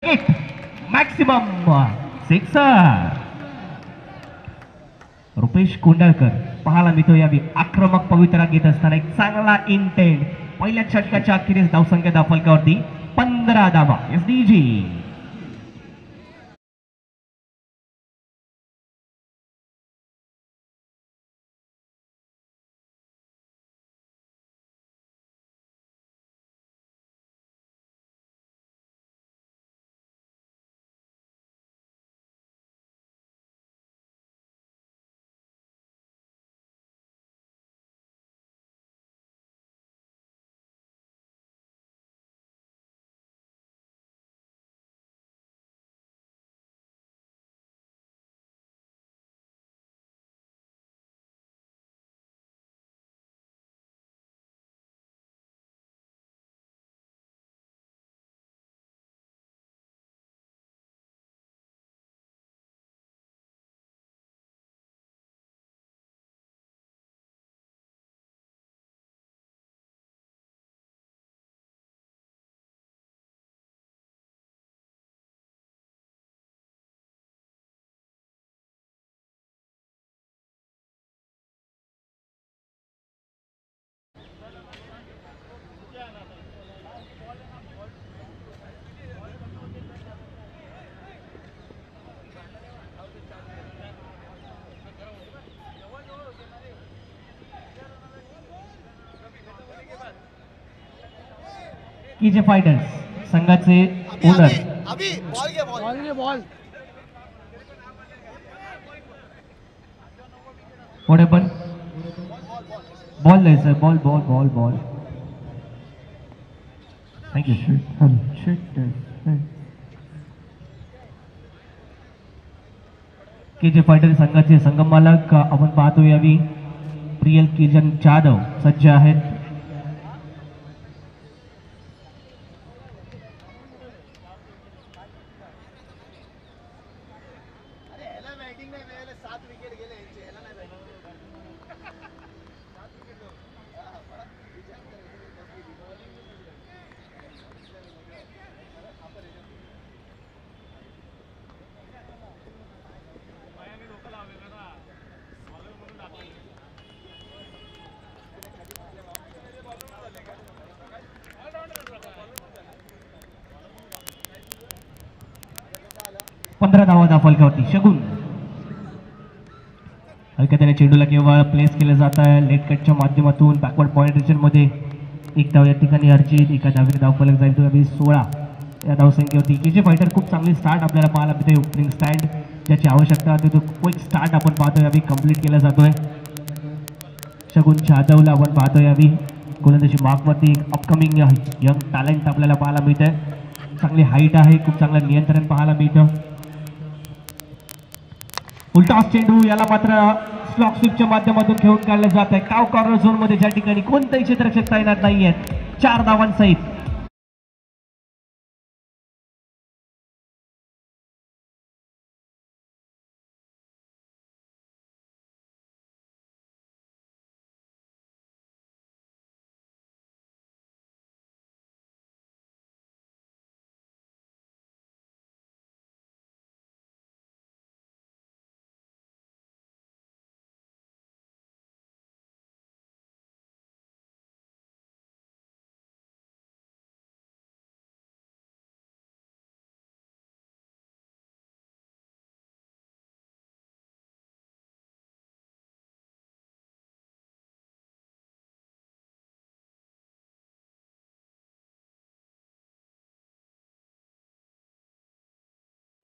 Speaker 1: Maximum sixer. रुपेश कोंडाळकर पाहायला मिळतो यावी आक्रमक पवित्रा घेत असताना एक चांगला इंटेंट. पहिल्या षटकाच्या अखेरीस धावसंख्या दाफलकावरती 15 धावा. एसडीजी कीजे फायटर्स संघाचे ओनर
Speaker 2: अभी बॉल घे बॉल.
Speaker 1: पुढे पण बॉल द्यायचं. Ball thank you. कीजे फायटर संघाचे संगम मालक आपण पाहतो यावी प्रियल किरण जाधव सज्ज आहेत.
Speaker 2: बॅटिंग नाही मिळाले 7 विकेट गेले यांचे. ह्याला नाही बॅटिंग.
Speaker 1: पंधरा धावा दाफलकावरती शगुन. हलक्या त्याने चेंडूला केवळ प्लेस केलं जात आहे लेट कटच्या माध्यमातून. बॅकवर्ड पॉईंट रिजन मध्ये एक धाव या ठिकाणी अर्जित. एका धावेने धावफलक जाईल तो 16 या धावसंख्येवरती. कीजे फायटर खूप चांगली स्टार्ट आपल्याला पाहायला मिळते. ओपनिंग स्टँड ज्याची आवश्यकता होती तो क्विक स्टार्ट आपण पाहतो यावी कंप्लीट केला जातोय. शगुन जाधवला आपण पाहतो यावी गोलंदाजी मार्कवरती. अपकमिंग यंग टॅलेंट आपल्याला पाहायला मिळतंय. चांगली हाईट आहे. खूप चांगलं नियंत्रण पाहायला मिळतं. उलटा चेंडू याला मात्र स्लॉक स्वीपच्या माध्यमातून खेळून काढलं जात आहे काव कॉर्नर झोन मध्ये ज्या ठिकाणी कोणताही क्षेत्ररक्षक तैनात नाही आहेत. 4 धावांसहित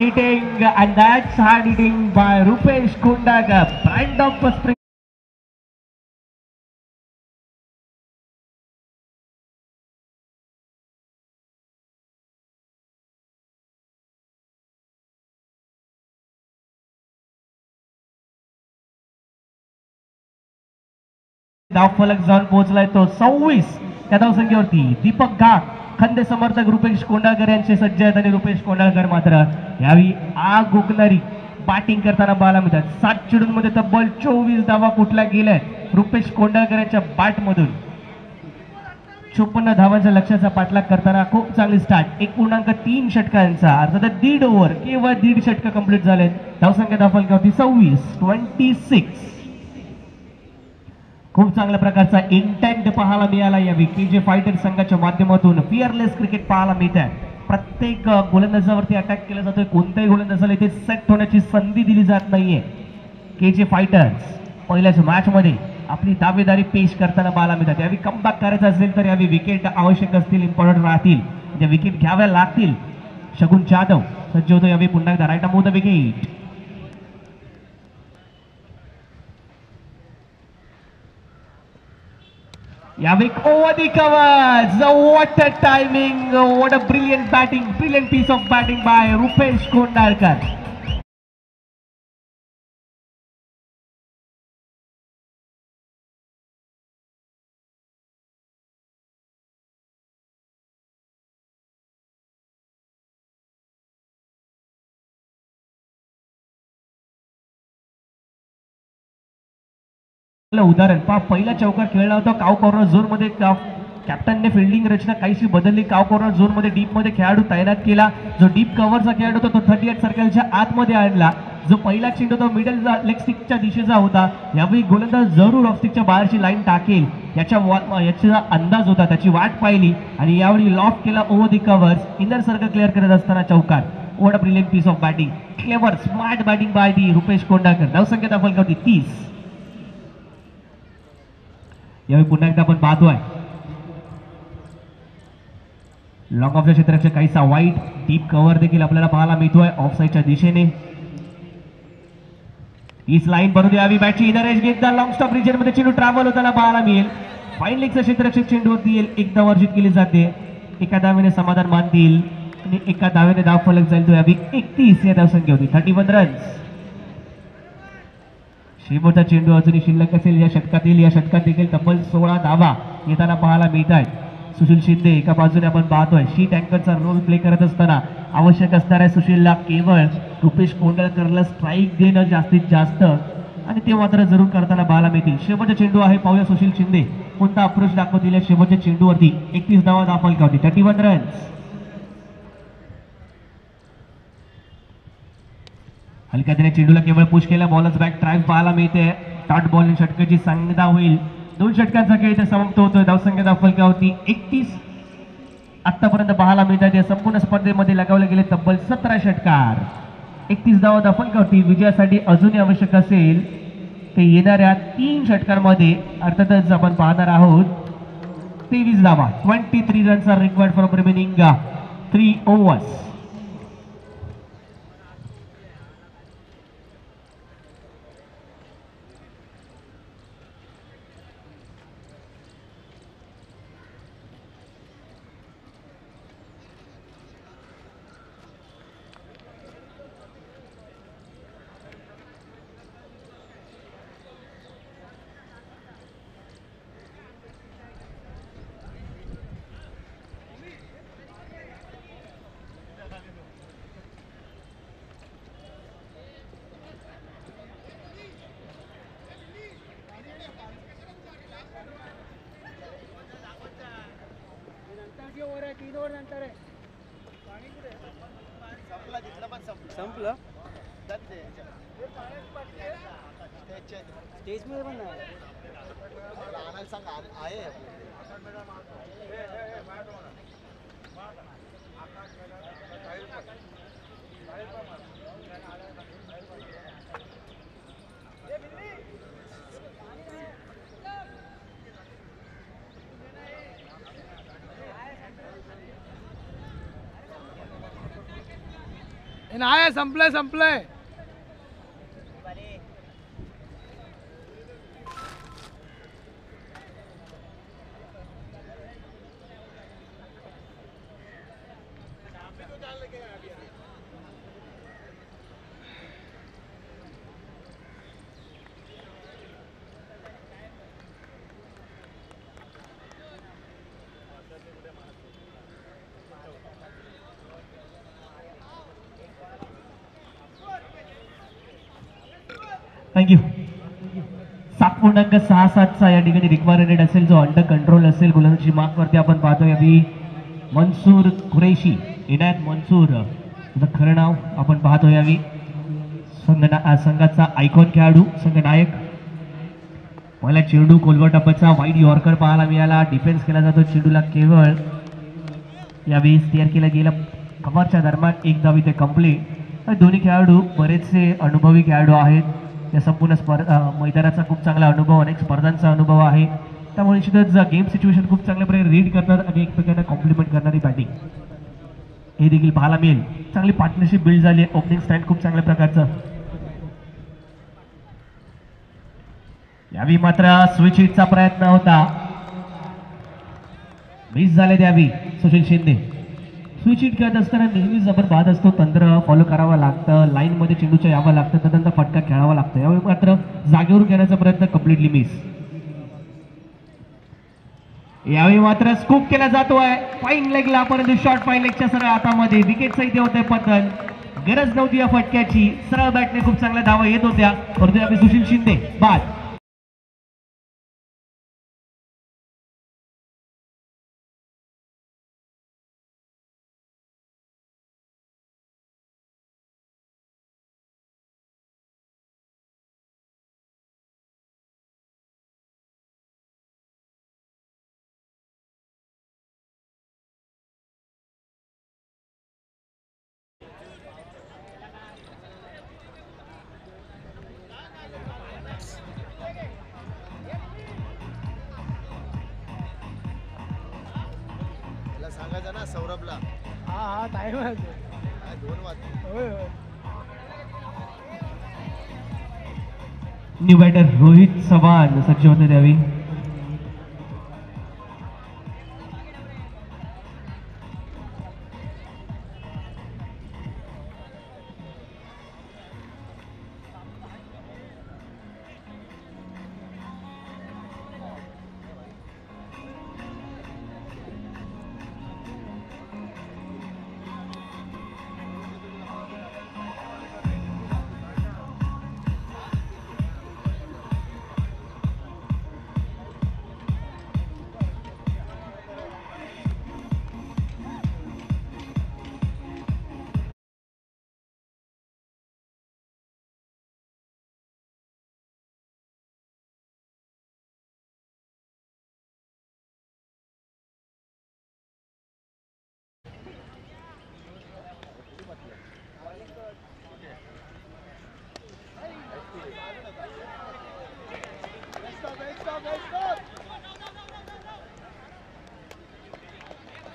Speaker 1: hitting and that's hard hitting by Rupesh Kundaga, brand of spring. धावफलक जाऊन पोहोचलाय तो 26 त्या धावसंख्येवरती. दीपक घाट खंदे समर्थक रुपेश कोंडाळकर यांचे सज्ज आहेत आणि रुपेश कोंडाळकर मात्र यावेळी आग उकणारी बॅटिंग करताना पाहायला मिळतात. 7 चेंडूंमध्ये तब्बल 24 धावा कुठल्या गेल्या रुपेश कोंडाळकर यांच्या बॅट मधून. 54 धावांच्या लक्ष्याचा पाठलाग करताना खूप चांगली स्टार्ट. 1.3 षटकांचा अर्थात दीड ओव्हर केवळ दीड षटक कंप्लीट झाले. धावसंख्या धावफलकावरती 26. खूप चांगल्या प्रकारचा इंटेंट पाहायला मिळाला यावेळी केजे फायटर संघाच्या माध्यमातून. फिअरलेस क्रिकेट पाहायला मिळत आहे. प्रत्येक गोलंदाजावरती अटॅक केला जातोय. कोणत्याही गोलंदाजाला इथे सेट होण्याची संधी दिली जात नाहीये. केजे फायटर्स पहिल्याच मॅच मध्ये आपली दावेदारी पेश करताना पाहायला मिळतात. यावेळी कमबॅक करायचं असेल तर यावेळी विकेट आवश्यक असतील, इम्पॉर्टंट राहतील, त्या विकेट घ्याव्या लागतील. शगुन जाधव सज्ज होतो यावेळी पुन्हा एकदा राईट अमोद विकेट. यावेळी over the covers. What a timing, what a brilliant batting, brilliant piece of batting by Rupesh Kondalkar. उदाहरण पहा, पहिला चौकार खेळला होता काव कॉर्नर झोन मध्ये. कॅप्टनने फिल्डिंग रचना काहीशी बदलली. काव कॉर्नर झोन मध्ये डीप मध्ये खेळाडू तैनात केला. जो डीप कव्हरचा खेळाडू होता तो 38 सर्कलच्या आतमध्ये आणला. जो पहिला चेंडू तो मिडल लेग स्टिकच्या दिशेचा होता. यावेळी गोलंदाज जरूर ऑफ स्टिकच्या बाहेरची लाईन टाकेल याचा अंदाज होता. त्याची वाट पाहिली आणि यावेळी लॉफ्ट केला over the covers. Inner circle clear करत असताना चौकार. What a brilliant piece of batting, clever smart batting by the Rupesh Kondalkar. धावसंख्या धावफलकावरती 30. यावेळी पुन्हा एकदा आपण पाहतोय लॉंग ऑफच्या क्षेत्राच्या काहीसा वाईट डीप कव्हर देखील आपल्याला पाहायला मिळतोय ऑफसाईडच्या दिशेने. इस लाईन भरून यावी बॅटची इनर एज घेतला. लॉंग स्टॉप रिजन मध्ये चेंडू ट्रॅव्हल होताना पाहायला मिळेल. फाईन लेगचं क्षेत्ररक्षक चेंडूवरती येईल. एक धाव अर्जित केली जाते. एका धावेने समाधान मानतील आणि एका धावेने धाव फलक जाईल तो यावी 31 या धावसंख्येवरती. 31 रन्स. शेवटचा चेंडू अजूनही शिल्लक असेल या षटकातील. या षटकात देखील तब्बल 16 धावा येताना पाहायला मिळत आहेत. सुशील शिंदे एका बाजूने आपण पाहतोय शीट अँकरचा रोल प्ले करत असताना आवश्यक असणाऱ्या सुशीलला केवळ रुपेश कोंडळकरला स्ट्राईक देणं जास्तीत जास्त आणि ते मात्र जरूर करताना पाहायला मिळतील. शेवटचा चेंडू आहे. पाहूया सुशील शिंदे कोणता अप्रोच दाखवतील शेवटच्या चेंडूवरती. 31 धावा दाखवली. 31 रन्स. हलक्याने चेंडूला केवळ पुश केला. बॉलच बॅक ड्राईव्ह पाहायला मिळते. डॉट बॉल षटकाची सांगता होईल. 2 षटकांचा खेळ इथे समाप्त होतोय. धावसंख्या धावफलकावरती 31 आतापर्यंत पाहायला मिळतात. या संपूर्ण स्पर्धेमध्ये लगावले गेले तब्बल 17 षटकार. 31 धावा धावफलकावरती. विजयासाठी अजूनही आवश्यक असेल ते येणाऱ्या 3 षटकांमध्ये अर्थातच आपण पाहणार आहोत 23 धावा. 23 runs are required from remaining 3 overs.
Speaker 2: संपलं स्टेज मध्ये पण नाही सांग आहे.
Speaker 3: नाही संपलंय संपलंय.
Speaker 1: थँक्यू. 7 5.67चा या ठिकाणी रिक्वायर्ड रेट असेल, जो अंडर कंट्रोल असेल. गोलंदाजी मार्कवरती आपण पाहतोय यावी मनसूर कुरेशी, इनायत मनसूर तुझं खरं नाव आपण पाहतोय यावी. संघाचा आयकॉन खेळाडू, संघनायक. पहिला चेंडू कोलवर टप्प्याचा वाईड यॉर्कर पाहायला मिळाला. डिफेन्स केला जातो चेंडूला, केवळ यावेळी स्टेअर केला गेला कव्हरच्या दरम्यान. एक धाव इथे कंप्लीट. दोन्ही खेळाडू बरेचसे अनुभवी खेळाडू आहेत. या संपूर्ण मैदानाचा खूप चांगला अनुभव, अनेक स्पर्धांचा अनुभव आहे. त्यामुळे निश्चितच गेम सिच्युएशन खूप चांगल्या प्रकारे रीड करतात आणि एकमेकांना कॉम्प्लिमेंट करणारी बॅटिंग हे देखील पाहायला मिळेल. चांगली पार्टनरशिप बिल्ड झाली आहे. ओपनिंग स्टँड खूप चांगल्या प्रकारचं. यावी मात्र स्विच हिटचा प्रयत्न होता, मिस झाले द्यावी. सुशील शिंदे स्विच हिट करत असताना नेहमीच आपण पाहत असतो तंत्र फॉलो करावं लागतं, लाईन मध्ये चेंडूच्या यावं लागतं, त्यानंतर फटका खेळावा लागतो. यावेळी मात्र जागेवर घेण्याचा प्रयत्न कम्प्लिटली मिस. यावेळी मात्र स्कूप केला जातोय फाईन लेगला, परंतु शॉर्ट फाईन लेगच्या सरळ हातामध्ये. विकेट इथे होते पतन, गरज नव्हती या फटक्याची. सरळ बॅटने खूप चांगल्या धावा येत होत्या, परंतु यावेळी सुशील शिंदे बाद.
Speaker 2: त्याला सांगायचं ना सौरभला.
Speaker 3: हा टाइम आहे.
Speaker 2: काय 2 वाजता.
Speaker 3: होय होय.
Speaker 1: न्यू बॅटर रोहित चव्हाण सज्ज होते द्यावी.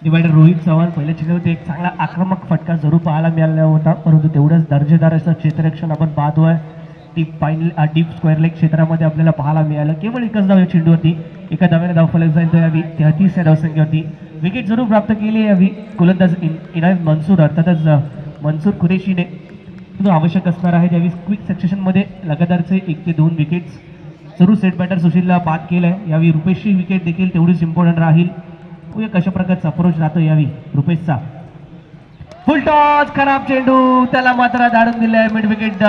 Speaker 1: डिवायडर रोहित चव्हाण पहिल्या चेंडूवरती एक चांगला आक्रमक फटका जरूर पाहायला मिळाला होता, परंतु तेवढंच दर्जेदार असं क्षेत्ररक्षण आपण पाहतोय. डीप स्क्वेअर लेग क्षेत्रामध्ये आपल्याला पाहायला मिळालं. केवळ एकच धाव या चेंडूवरती, एका धाव्याने धाव फलक जाईल तो यावी 33 या धावसंख्येवरती. विकेट जरूर प्राप्त केली यावी गोलंदाज इनायत मनसूर, अर्थातच मनसूर कुरेशीने. तो आवश्यक असणार आहे यावी क्विक सक्सेशनमध्ये लगातारचे 1 ते 2 विकेट्स. जरूर सेट बॅटर सुशीलला बाद केलंय यावी. रुपेशची विकेट देखील तेवढीच इम्पॉर्टंट राहील. कशा प्रकारचा अप्रोच राहतो यावी रुपेशचा. फुल टॉस, खराब चेंडू, त्याला मात्र धाडून दिलाय मिड विकेट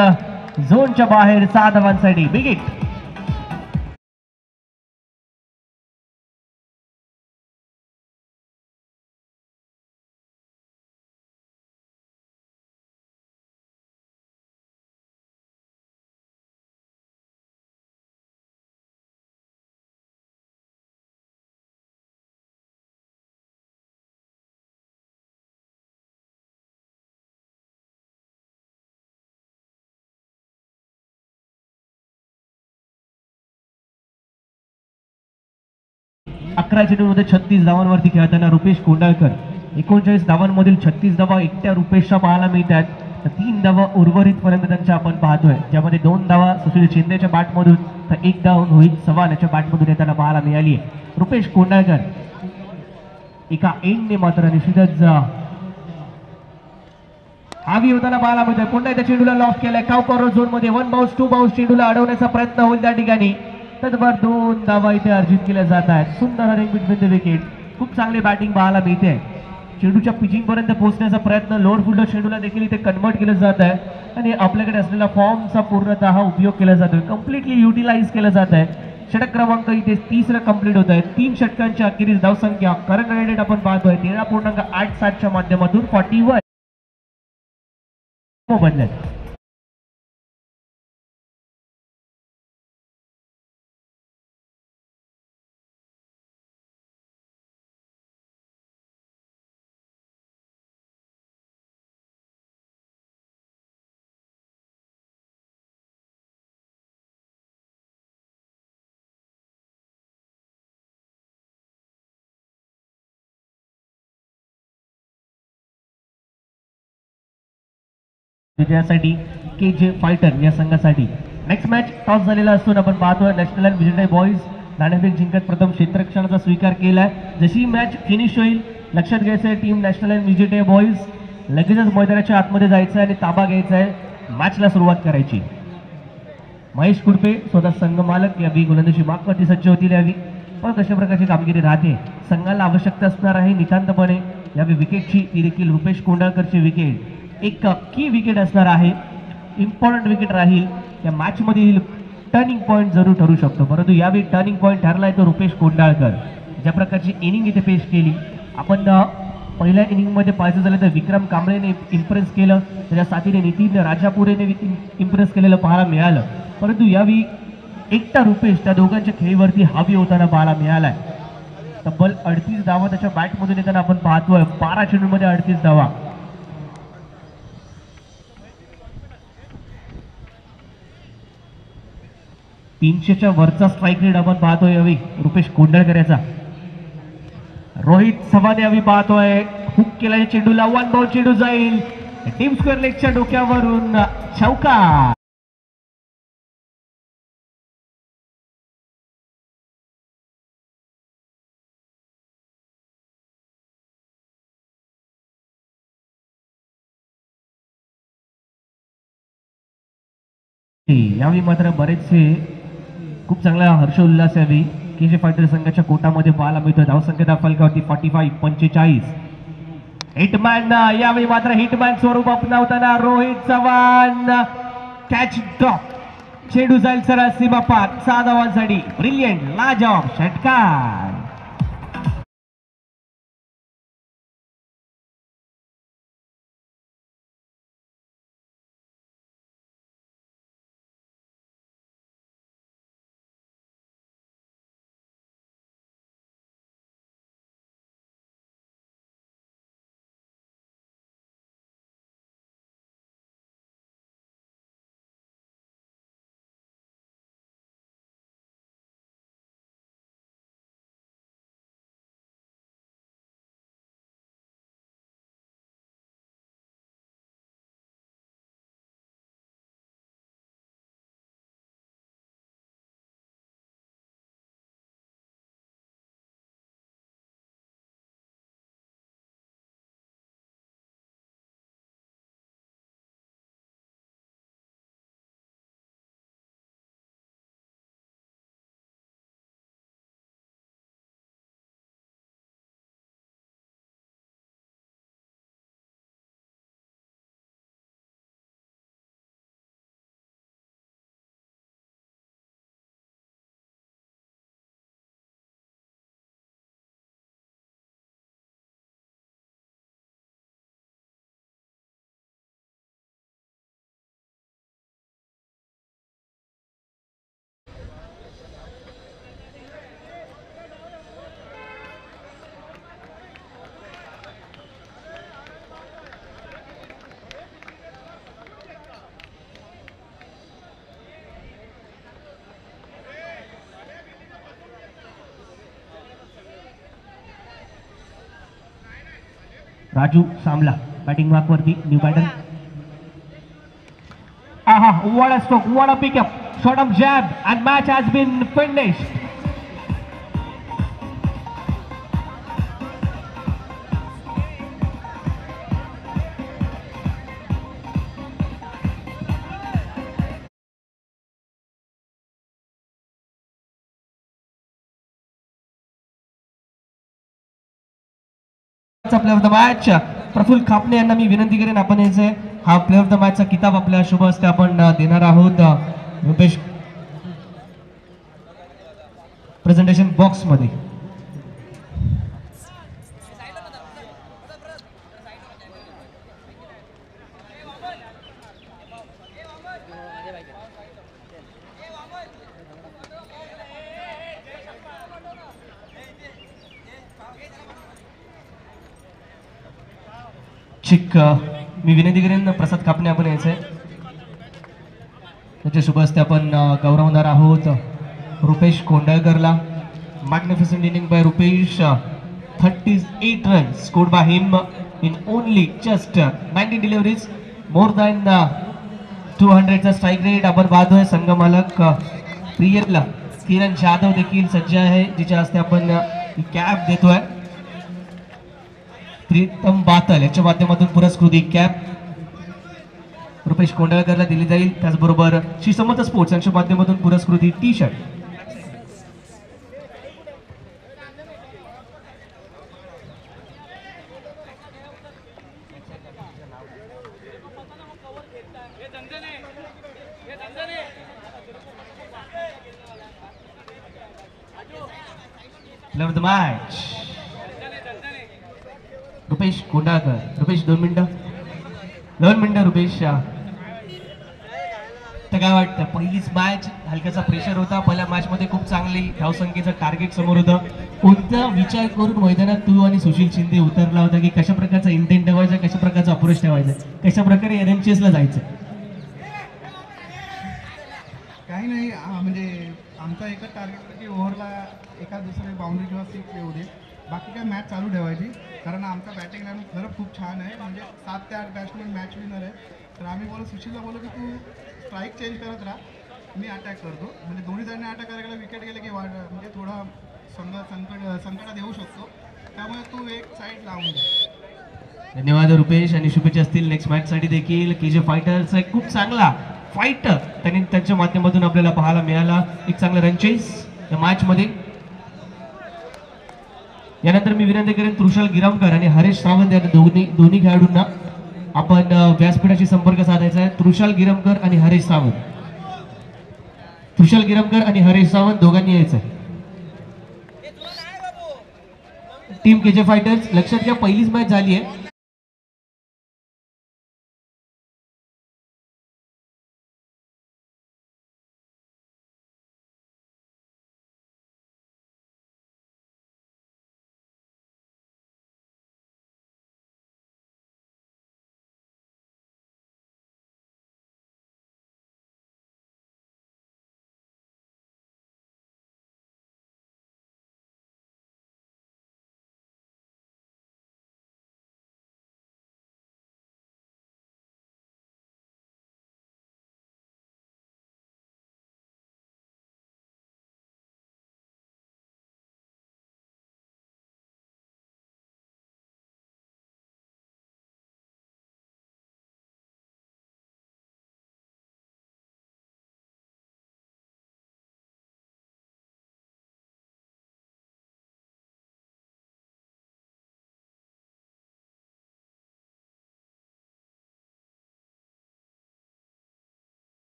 Speaker 1: झोनच्या बाहेर. 6 धावांसाठी विकेट. अकरा चेंडूमध्ये 36 धावांवरती खेळताना रुपेश कोंडाळकर. 39 धावांमधील 36 धावा एकट्या रुपेशच्या पाहायला मिळतात. तर 3 धावा उर्वरित पर्यंत त्यांच्या आपण पाहतोय, ज्यामध्ये 2 धावा सुशील शिंदेच्या बॅटमधून तर 1 धाव रोहित चव्हाण याच्या बॅटमधून येताना पाहायला मिळाली आहे. रुपेश कोंडाळकर एका एंडने मात्र निश्चितच हावी होताना पाहायला मिळतोय. पुन्हा त्या चेंडूला लॉक केलाय काव कॉर्नर झोन मध्ये. 1 बाउन्स 2 बाउन्स चेंडूला अडवण्याचा प्रयत्न होईल त्या ठिकाणी. तत्पर 2 धावा इथे अर्जित केल्या जात आहेत. सुंदर रनिंग बिटवीन द विकेट. खूप चांगली बॅटिंग पाहायला मिळते. चेंडूच्या पिचिंग पर्यंत पोहोचण्याचा प्रयत्न लोअर फुल्डर चेंडूला देखील इथे कन्वर्ट केलं जात आहे आणि आपल्याकडे असलेला फॉर्मचा पूर्णतः उपयोग केला जातोय, कम्प्लिटली युटिलाइज केला जात आहे. षटक क्रमांक इथे 30 कंप्लीट होत आहे. 3 षटकांच्या अखेरीस धावसंख्या करंट रेट आपण पाहतोय 13.87च्या माध्यमातून 41 बदलत. विजयासाठी KJ फायटर या संघासाठी नेक्स्ट मॅच टॉस झालेला असून आपण पाहतोय नॅशनल अँड विजय बॉईज नाणेफेक जिंकत प्रथम क्षेत्ररक्षणाचा स्वीकार केलाय. जशी मॅच फिनिश होईल लक्षात घ्यायचं आहे team national and Vijay boys लगेचच मैदानाच्या आतमध्ये जायचं आणि ताबा घ्यायचा आहे. मॅचला सुरुवात करायची. महेश कुडपे स्वतः संघ मालक यावी गोलंदाजी मागवरती सज्ज होतील यावी. पण कशा प्रकारची कामगिरी राहते संघाला आवश्यकता असणार आहे नितांतपणे यावी विकेटची ती देखील रुपेश कोंडाळकरची विकेट एक की विकेट असणार आहे. इम्पॉर्टंट विकेट राहील या मॅच मधील टर्निंग पॉईंट जरूर ठरू शकतो. परंतु यावेळी टर्निंग पॉईंट ठरलाय तो रुपेश कोंडाळकर ज्या प्रकारची इनिंग इथे पेश केली. आपण पहिल्या इनिंगमध्ये पाहायचं झालं तर विक्रम कांबळेने इम्प्रेस केलं त्याच्या साथीने नितीन राजापुरेने इम्प्रेस केलेलं पाहायला मिळालं. परंतु यावेळी एकटा रुपेश त्या दोघांच्या खेळीवरती हावी होताना पाहायला मिळालाय. तब्बल 38 धावा त्याच्या बॅटमधून येताना आपण पाहतोय. 12 चेंडूमध्ये 38 धावा. तीनशेच्या वरचा स्ट्राईक रेट आपण पाहतोय यावी रुपेश कोंडाळकर याचा. रोहित सवाने यावी पाहतोय हुक केल्याच्या चेंडूला 1 बाउंड चेंडू जाईल टीम स्क्वेअर लेगच्या डोक्यावरून चौका. यावेळी मात्र बरेचसे खूप चांगला हर्षोल्लास यावी KJ फायटर संघाच्या कोटामध्ये पाहायला मिळतो. धावसंख्या फलकावरती 45-45. हिटमॅन यावेळी मात्र हिटमॅन स्वरूप अपनावताना रोहित चव्हाण कॅच ड्रॉप चेंडू जाईल सरळ सीमा पार 6 धावांसाठी. ब्रिलियंट लाजवाब षटकार. राजू सामला बॅटिंग मार्कवरती new batter. what a stroke, what a pickup, short of jab and match has been finished. Player of the match Praful Khapane यांना मी विनंती करेन आपण याचे हा प्लेयर ऑफ द मॅचचा किताब आपल्या शुभ हस्ते आपण देणार आहोत. रुपेश प्रेझेंटेशन बॉक्समध्ये. चिक मी विनंती करेन प्रसाद कापणे आपण यायचंय. त्याच्या शुभ हस्ते आपण गौरवणार आहोत रुपेश कोंडळकरला. Magnificent inning by Rupesh. 38 runs scored by him in only just 90 deliveries. More than 200चा स्ट्राईक रेट. आपण पाहतोय संघ मालक प्रियला किरण जाधव देखील सज्ज आहे, जिच्या हस्ते आपण कॅप देतोय. प्रीतम बातल याच्या माध्यमातून पुरस्कृत ही कॅप रुपेश कोंडळकरला दिली जाईल. त्याचबरोबर श्री समर्थ स्पोर्ट्स यांच्या माध्यमातून पुरस्कृत ही T shirt. Love the match. Rupesh Kondalkar. Rupesh 2 मिनिटं. 2 मिनिटं रुपेश. तर काय वाटतं, पहिलीच मॅच हलक्याचा प्रेशर होता. पहिल्या मॅच मध्ये खूप चांगली धावसंख्येचं टार्गेट समोर होतं. कोणता विचार करून मैदानात तू आणि सुशील शिंदे उतरला होता की कशा प्रकारचा इंटेंट ठेवायचा, कशा प्रकारचा अप्रोच ठेवायचा, कशा प्रकारे एनएमचीएसला जायचं?
Speaker 4: काही नाही, म्हणजे आमचा एकच टार्गेट होतं की ओव्हरला एका दुसरे बाउंड्री किंवा 6 येऊ दे, बाकी काय मॅच चालू ठेवायची. कारण आमचा बॅटिंग लाईन खरं खूप छान आहे, म्हणजे 7 ते 8 बॅट्समॅन मॅच विनर आहे. तर आम्ही बोलू सुशीलला बोलू की तू स्ट्राईक चेंज करत राहा, मी अटॅक करतो. म्हणजे दोन्ही जणांनी अटॅक करायला विकेट गेले की म्हणजे थोडा संकटात येऊ शकतो, त्यामुळे तू एक साईड लावून दे.
Speaker 1: धन्यवाद रुपेश आणि शुभेच्छा असतील नेक्स्ट मॅच साठी देखील. केजे फायटर्स एक खूप चांगला फायटर त्यांनी त्यांच्या माध्यमातून आपल्याला पाहायला मिळाला. एक चांगला रनचेस या मॅच मध्ये. यानंतर मी विनंती करेन तृषाल गिरमकर आणि हरेश सावंत या दोन्ही खेळाडूंना आपण व्यासपीठाशी संपर्क साधायचा आहे. तृषाल गिरमकर आणि हरेश सावंत. तृषाल गिरमकर आणि हरेश सावंत दोघांनी यायचं आहे. टीम केजे फायटर्स लक्षात घ्या, पहिलीच मॅच झाली आहे.